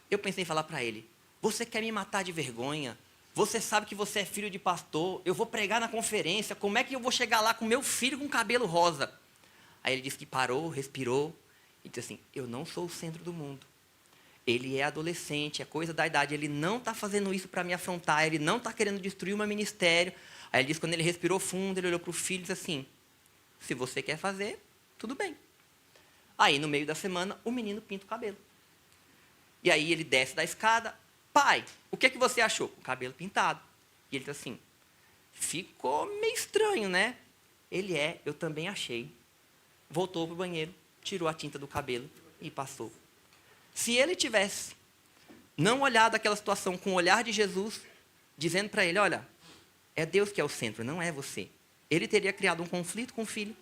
eu pensei em falar para ele: você quer me matar de vergonha? Você sabe que você é filho de pastor, eu vou pregar na conferência, como é que eu vou chegar lá com meu filho com cabelo rosa? Aí ele disse que parou, respirou, e disse assim: eu não sou o centro do mundo. Ele é adolescente, é coisa da idade, ele não está fazendo isso para me afrontar, ele não está querendo destruir o meu ministério. Aí ele disse que quando ele respirou fundo, ele olhou para o filho e disse assim: se você quer fazer, tudo bem. Aí no meio da semana, o menino pinta o cabelo. E aí ele desce da escada: pai, o que é que você achou? O cabelo pintado. E ele disse assim: ficou meio estranho, né? Ele eu também achei. Voltou para o banheiro, tirou a tinta do cabelo e passou. Se ele tivesse não olhado aquela situação com o olhar de Jesus, dizendo para ele: olha, é Deus que é o centro, não é você. Ele teria criado um conflito com o filho.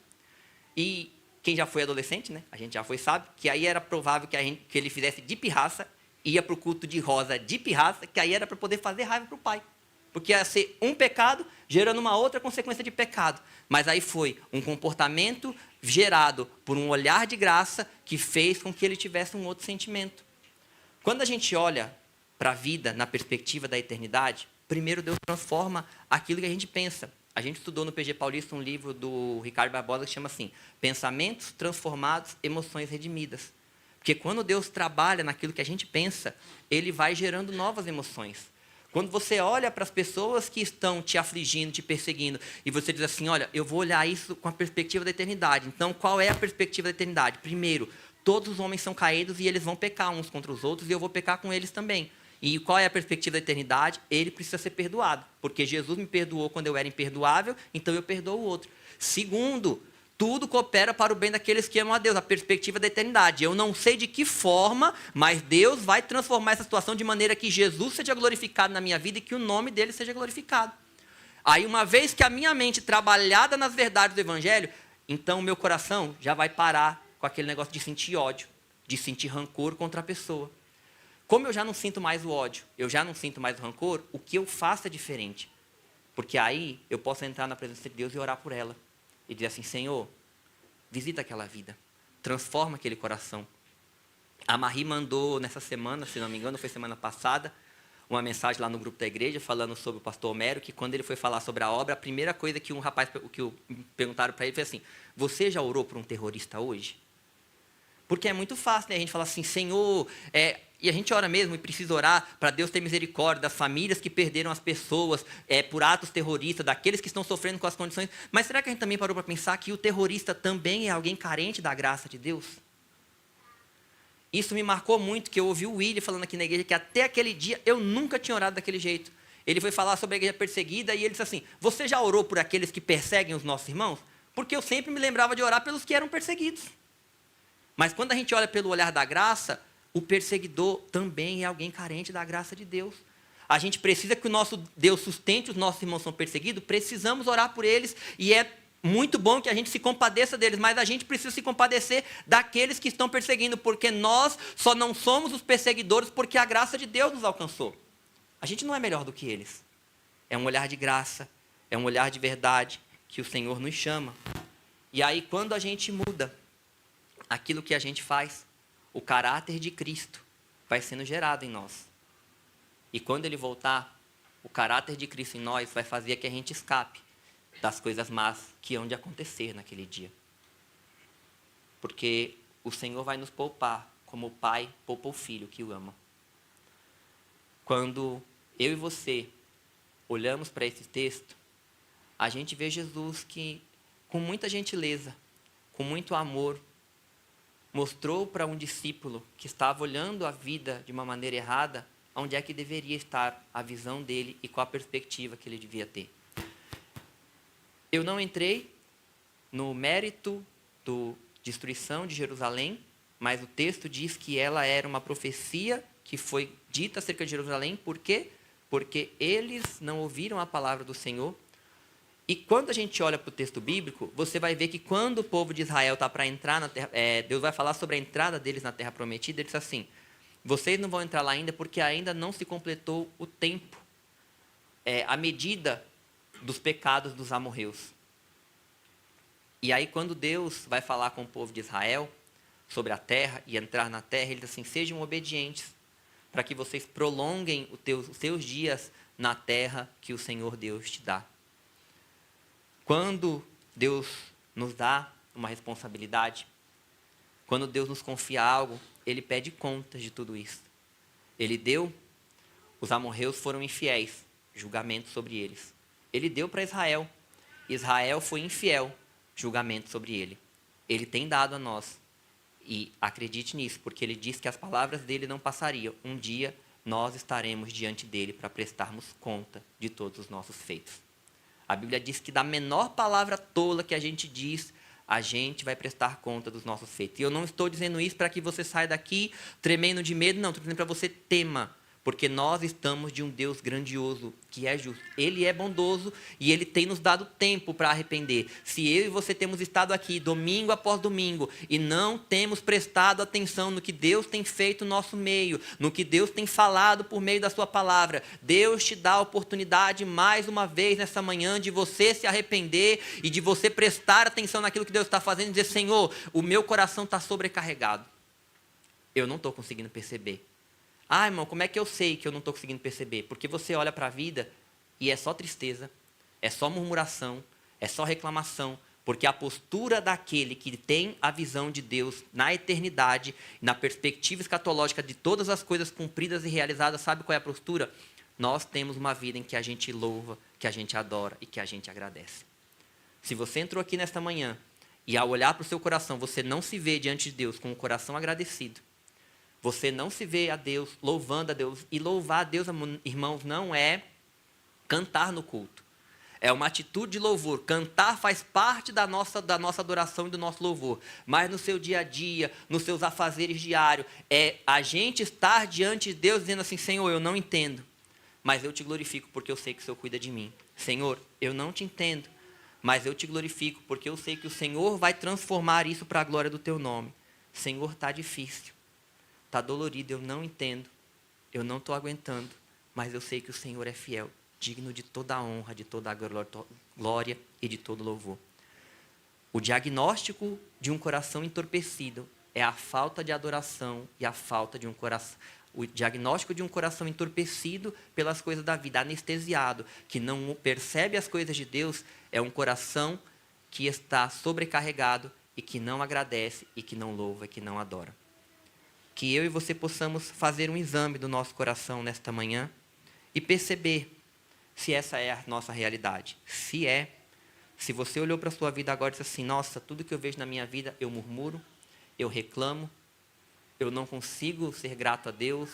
E quem já foi adolescente, né? A gente já foi, sabe, que aí era provável que ele fizesse de pirraça, ia para o culto de rosa de pirraça, que aí era para poder fazer raiva para o pai. Porque ia ser um pecado gerando uma outra consequência de pecado. Mas aí foi um comportamento gerado por um olhar de graça que fez com que ele tivesse um outro sentimento. Quando a gente olha para a vida na perspectiva da eternidade, primeiro Deus transforma aquilo que a gente pensa. A gente estudou no PG Paulista um livro do Ricardo Barbosa que chama assim: Pensamentos Transformados, Emoções Redimidas. Porque quando Deus trabalha naquilo que a gente pensa, Ele vai gerando novas emoções. Quando você olha para as pessoas que estão te afligindo, te perseguindo, e você diz assim: olha, eu vou olhar isso com a perspectiva da eternidade. Então, qual é a perspectiva da eternidade? Primeiro, todos os homens são caídos e eles vão pecar uns contra os outros, e eu vou pecar com eles também. E qual é a perspectiva da eternidade? Ele precisa ser perdoado, porque Jesus me perdoou quando eu era imperdoável, então eu perdoo o outro. Segundo, tudo coopera para o bem daqueles que amam a Deus, a perspectiva da eternidade. Eu não sei de que forma, mas Deus vai transformar essa situação de maneira que Jesus seja glorificado na minha vida e que o nome dele seja glorificado. Aí, uma vez que a minha mente trabalhada nas verdades do Evangelho, então o meu coração já vai parar com aquele negócio de sentir ódio, de sentir rancor contra a pessoa. Como eu já não sinto mais o ódio, eu já não sinto mais o rancor, o que eu faço é diferente. Porque aí eu posso entrar na presença de Deus e orar por ela. E dizer assim, Senhor, visita aquela vida, transforma aquele coração. A Marie mandou nessa semana, se não me engano, foi semana passada, uma mensagem lá no grupo da igreja, falando sobre o pastor Homero, que quando ele foi falar sobre a obra, a primeira coisa que perguntaram para ele foi assim, você já orou por um terrorista hoje? Porque é muito fácil, né? A gente fala assim, Senhor, e a gente ora mesmo e precisa orar para Deus ter misericórdia das famílias que perderam as pessoas por atos terroristas, daqueles que estão sofrendo com as condições. Mas será que a gente também parou para pensar que o terrorista também é alguém carente da graça de Deus? Isso me marcou muito, que eu ouvi o William falando aqui na igreja, que até aquele dia eu nunca tinha orado daquele jeito. Ele foi falar sobre a igreja perseguida e ele disse assim, você já orou por aqueles que perseguem os nossos irmãos? Porque eu sempre me lembrava de orar pelos que eram perseguidos. Mas quando a gente olha pelo olhar da graça, o perseguidor também é alguém carente da graça de Deus. A gente precisa que o nosso Deus sustente os nossos irmãos que são perseguidos, precisamos orar por eles, e é muito bom que a gente se compadeça deles, mas a gente precisa se compadecer daqueles que estão perseguindo, porque nós só não somos os perseguidores porque a graça de Deus nos alcançou. A gente não é melhor do que eles. É um olhar de graça, é um olhar de verdade que o Senhor nos chama. E aí, quando a gente muda aquilo que a gente faz, o caráter de Cristo vai sendo gerado em nós. E quando Ele voltar, o caráter de Cristo em nós vai fazer que a gente escape das coisas más que hão de acontecer naquele dia. Porque o Senhor vai nos poupar, como o Pai poupa o Filho que o ama. Quando eu e você olhamos para esse texto, a gente vê Jesus que, com muita gentileza, com muito amor, mostrou para um discípulo que estava olhando a vida de uma maneira errada, onde é que deveria estar a visão dele e qual a perspectiva que ele devia ter. Eu não entrei no mérito da destruição de Jerusalém, mas o texto diz que ela era uma profecia que foi dita acerca de Jerusalém. Por quê? Porque eles não ouviram a palavra do Senhor. E quando a gente olha para o texto bíblico, você vai ver que quando o povo de Israel está para entrar na terra, Deus vai falar sobre a entrada deles na terra prometida, ele diz assim, vocês não vão entrar lá ainda porque ainda não se completou o tempo, a medida dos pecados dos amorreus. E aí quando Deus vai falar com o povo de Israel sobre a terra e entrar na terra, ele diz assim, sejam obedientes para que vocês prolonguem os seus dias na terra que o Senhor Deus te dá. Quando Deus nos dá uma responsabilidade, quando Deus nos confia algo, Ele pede contas de tudo isso. Ele deu, os amorreus foram infiéis, julgamento sobre eles. Ele deu para Israel, Israel foi infiel, julgamento sobre ele. Ele tem dado a nós, e acredite nisso, porque Ele disse que as palavras dele não passariam. Um dia nós estaremos diante dele para prestarmos conta de todos os nossos feitos. A Bíblia diz que da menor palavra tola que a gente diz, a gente vai prestar conta dos nossos feitos. E eu não estou dizendo isso para que você saia daqui tremendo de medo, não. Estou dizendo para você tema, porque nós estamos de um Deus grandioso, que é justo. Ele é bondoso e Ele tem nos dado tempo para arrepender. Se eu e você temos estado aqui domingo após domingo e não temos prestado atenção no que Deus tem feito no nosso meio, no que Deus tem falado por meio da sua palavra, Deus te dá a oportunidade mais uma vez nessa manhã de você se arrepender e de você prestar atenção naquilo que Deus está fazendo e dizer, Senhor, o meu coração está sobrecarregado. Eu não estou conseguindo perceber. Ah, irmão, como é que eu sei que eu não estou conseguindo perceber? Porque você olha para a vida e é só tristeza, é só murmuração, é só reclamação, porque a postura daquele que tem a visão de Deus na eternidade, na perspectiva escatológica de todas as coisas cumpridas e realizadas, sabe qual é a postura? Nós temos uma vida em que a gente louva, que a gente adora e que a gente agradece. Se você entrou aqui nesta manhã e ao olhar para o seu coração, você não se vê diante de Deus com o coração agradecido, Você não se vê a Deus, louvando a Deus. E louvar a Deus, irmãos, não é cantar no culto. É uma atitude de louvor. Cantar faz parte da nossa adoração e do nosso louvor. Mas no seu dia a dia, nos seus afazeres diários, é a gente estar diante de Deus dizendo assim: Senhor, eu não entendo, mas eu te glorifico porque eu sei que o Senhor cuida de mim. Senhor, eu não te entendo, mas eu te glorifico porque eu sei que o Senhor vai transformar isso para a glória do teu nome. Senhor, está difícil, está dolorido, eu não entendo, eu não estou aguentando, mas eu sei que o Senhor é fiel, digno de toda a honra, de toda a glória e de todo louvor. O diagnóstico de um coração entorpecido é a falta de adoração e a falta de um coração. O diagnóstico de um coração entorpecido pelas coisas da vida, anestesiado, que não percebe as coisas de Deus, é um coração que está sobrecarregado e que não agradece e que não louva e que não adora. Que eu e você possamos fazer um exame do nosso coração nesta manhã e perceber se essa é a nossa realidade. Se você olhou para a sua vida agora e disse assim: nossa, tudo que eu vejo na minha vida eu murmuro, eu reclamo, eu não consigo ser grato a Deus,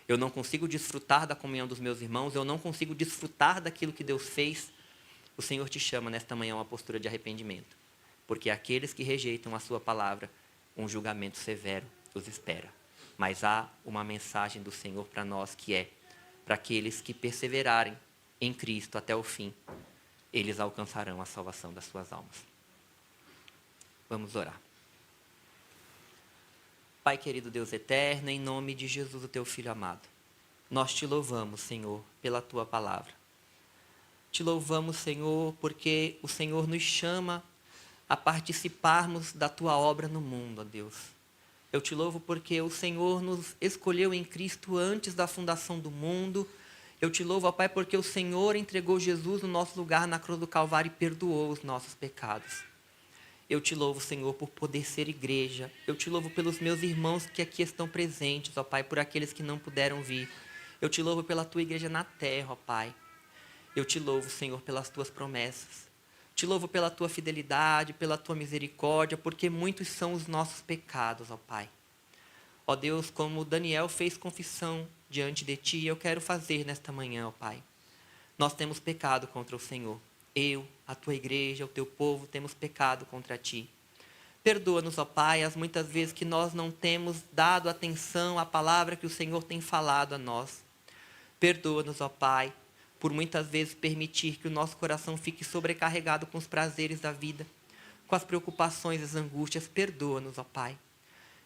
eu não consigo desfrutar da comunhão dos meus irmãos, eu não consigo desfrutar daquilo que Deus fez, o Senhor te chama nesta manhã a uma postura de arrependimento. Porque aqueles que rejeitam a sua palavra, um julgamento severo os espera. Mas há uma mensagem do Senhor para nós que é: para aqueles que perseverarem em Cristo até o fim, eles alcançarão a salvação das suas almas. Vamos orar. Pai querido, Deus eterno, em nome de Jesus, o teu Filho amado, nós te louvamos, Senhor, pela tua palavra. Te louvamos, Senhor, porque o Senhor nos chama a participarmos da tua obra no mundo, ó Deus. Eu te louvo porque o Senhor nos escolheu em Cristo antes da fundação do mundo. Eu te louvo, ó Pai, porque o Senhor entregou Jesus no nosso lugar na cruz do Calvário e perdoou os nossos pecados. Eu te louvo, Senhor, por poder ser igreja. Eu te louvo pelos meus irmãos que aqui estão presentes, ó Pai, por aqueles que não puderam vir. Eu te louvo pela tua igreja na terra, ó Pai. Eu te louvo, Senhor, pelas tuas promessas. Te louvo pela tua fidelidade, pela tua misericórdia, porque muitos são os nossos pecados, ó Pai. Ó Deus, como Daniel fez confissão diante de ti, eu quero fazer nesta manhã, ó Pai. Nós temos pecado contra o Senhor. Eu, a tua igreja, o teu povo, temos pecado contra ti. Perdoa-nos, ó Pai, as muitas vezes que nós não temos dado atenção à palavra que o Senhor tem falado a nós. Perdoa-nos, ó Pai, por muitas vezes permitir que o nosso coração fique sobrecarregado com os prazeres da vida, com as preocupações e as angústias. Perdoa-nos, ó Pai.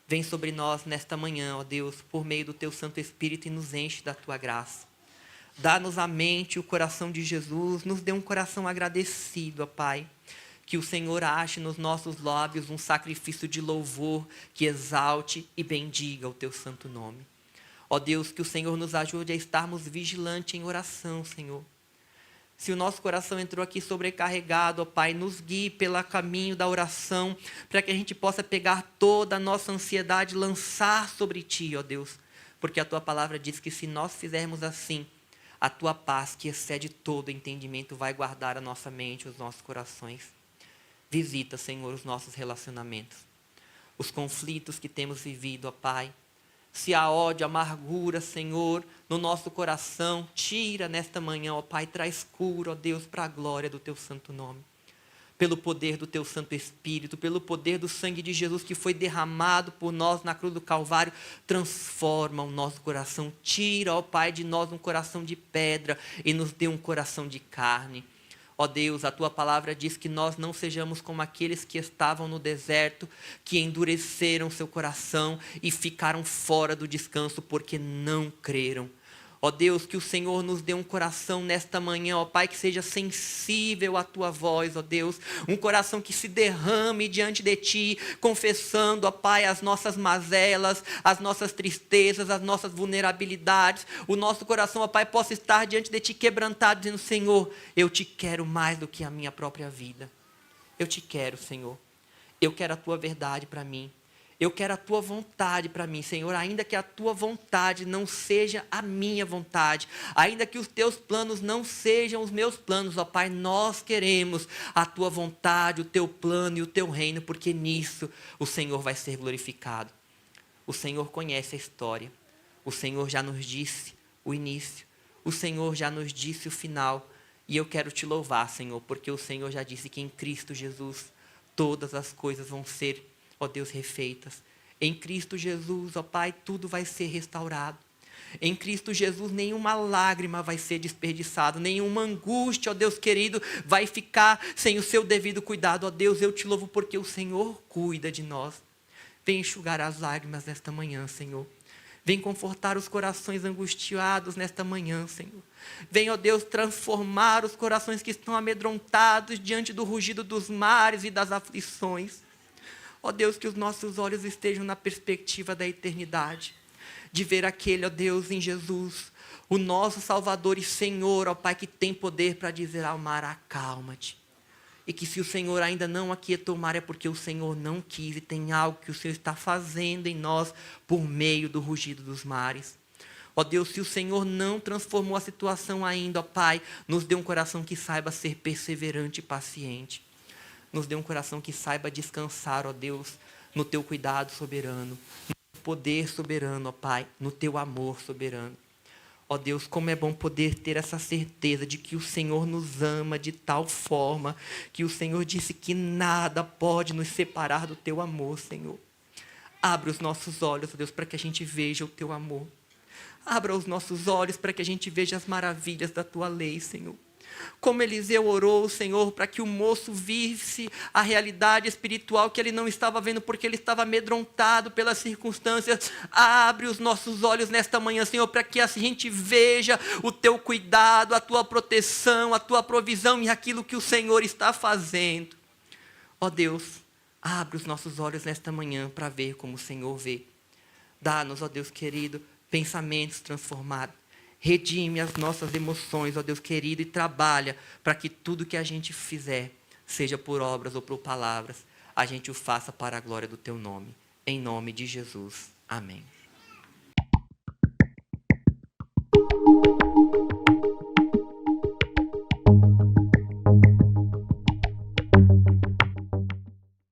Vem sobre nós nesta manhã, ó Deus, por meio do teu Santo Espírito, e nos enche da tua graça. Dá-nos a mente e o coração de Jesus, nos dê um coração agradecido, ó Pai. Que o Senhor ache nos nossos lábios um sacrifício de louvor que exalte e bendiga o teu santo nome. Ó Deus, que o Senhor nos ajude a estarmos vigilantes em oração, Senhor. Se o nosso coração entrou aqui sobrecarregado, ó Pai, nos guie pelo caminho da oração, para que a gente possa pegar toda a nossa ansiedade e lançar sobre Ti, ó Deus. Porque a Tua palavra diz que se nós fizermos assim, a Tua paz, que excede todo entendimento, vai guardar a nossa mente, os nossos corações. Visita, Senhor, os nossos relacionamentos, os conflitos que temos vivido, ó Pai. Se há ódio, amargura, Senhor, no nosso coração, tira nesta manhã, ó Pai, traz cura, ó Deus, para a glória do Teu santo nome. Pelo poder do Teu Santo Espírito, pelo poder do sangue de Jesus que foi derramado por nós na cruz do Calvário, transforma o nosso coração, tira, ó Pai, de nós um coração de pedra e nos dê um coração de carne. Ó Deus, a Tua palavra diz que nós não sejamos como aqueles que estavam no deserto, que endureceram seu coração e ficaram fora do descanso porque não creram. Ó Deus, que o Senhor nos dê um coração nesta manhã, ó Pai, que seja sensível à Tua voz, ó Deus. Um coração que se derrame diante de Ti, confessando, ó Pai, as nossas mazelas, as nossas tristezas, as nossas vulnerabilidades. O nosso coração, ó Pai, possa estar diante de Ti quebrantado, dizendo: Senhor, eu Te quero mais do que a minha própria vida. Eu Te quero, Senhor. Eu quero a Tua verdade para mim. Eu quero a Tua vontade para mim, Senhor, ainda que a Tua vontade não seja a minha vontade, ainda que os Teus planos não sejam os meus planos, ó Pai, nós queremos a Tua vontade, o Teu plano e o Teu reino, porque nisso o Senhor vai ser glorificado. O Senhor conhece a história. O Senhor já nos disse o início. O Senhor já nos disse o final. E eu quero te louvar, Senhor, porque o Senhor já disse que em Cristo Jesus todas as coisas vão ser, ó Deus, refeitas. Em Cristo Jesus, ó Pai, tudo vai ser restaurado. Em Cristo Jesus, nenhuma lágrima vai ser desperdiçada, nenhuma angústia, ó Deus querido, vai ficar sem o seu devido cuidado. Ó Deus, eu te louvo porque o Senhor cuida de nós. Vem enxugar as lágrimas nesta manhã, Senhor. Vem confortar os corações angustiados nesta manhã, Senhor. Vem, ó Deus, transformar os corações que estão amedrontados diante do rugido dos mares e das aflições. Ó Deus, que os nossos olhos estejam na perspectiva da eternidade. De ver aquele, ó Deus, em Jesus, o nosso Salvador e Senhor, ó Pai, que tem poder para dizer ao mar, acalma-te. E que se o Senhor ainda não aquietou o mar, é porque o Senhor não quis, e tem algo que o Senhor está fazendo em nós, por meio do rugido dos mares. Ó Deus, se o Senhor não transformou a situação ainda, ó Pai, nos dê um coração que saiba ser perseverante e paciente. Nos dê um coração que saiba descansar, ó Deus, no Teu cuidado soberano, poder soberano, ó Pai, no Teu amor soberano. Ó Deus, como é bom poder ter essa certeza de que o Senhor nos ama de tal forma que o Senhor disse que nada pode nos separar do Teu amor, Senhor. Abra os nossos olhos, ó Deus, para que a gente veja o Teu amor. Abra os nossos olhos para que a gente veja as maravilhas da Tua lei, Senhor. Como Eliseu orou, Senhor, para que o moço visse a realidade espiritual que ele não estava vendo, porque ele estava amedrontado pelas circunstâncias. Abre os nossos olhos nesta manhã, Senhor, para que a gente veja o Teu cuidado, a Tua proteção, a Tua provisão e aquilo que o Senhor está fazendo. Ó Deus, abre os nossos olhos nesta manhã para ver como o Senhor vê. Dá-nos, ó Deus querido, pensamentos transformados. Redime as nossas emoções, ó Deus querido, e trabalha para que tudo que a gente fizer, seja por obras ou por palavras, a gente o faça para a glória do Teu nome. Em nome de Jesus. Amém.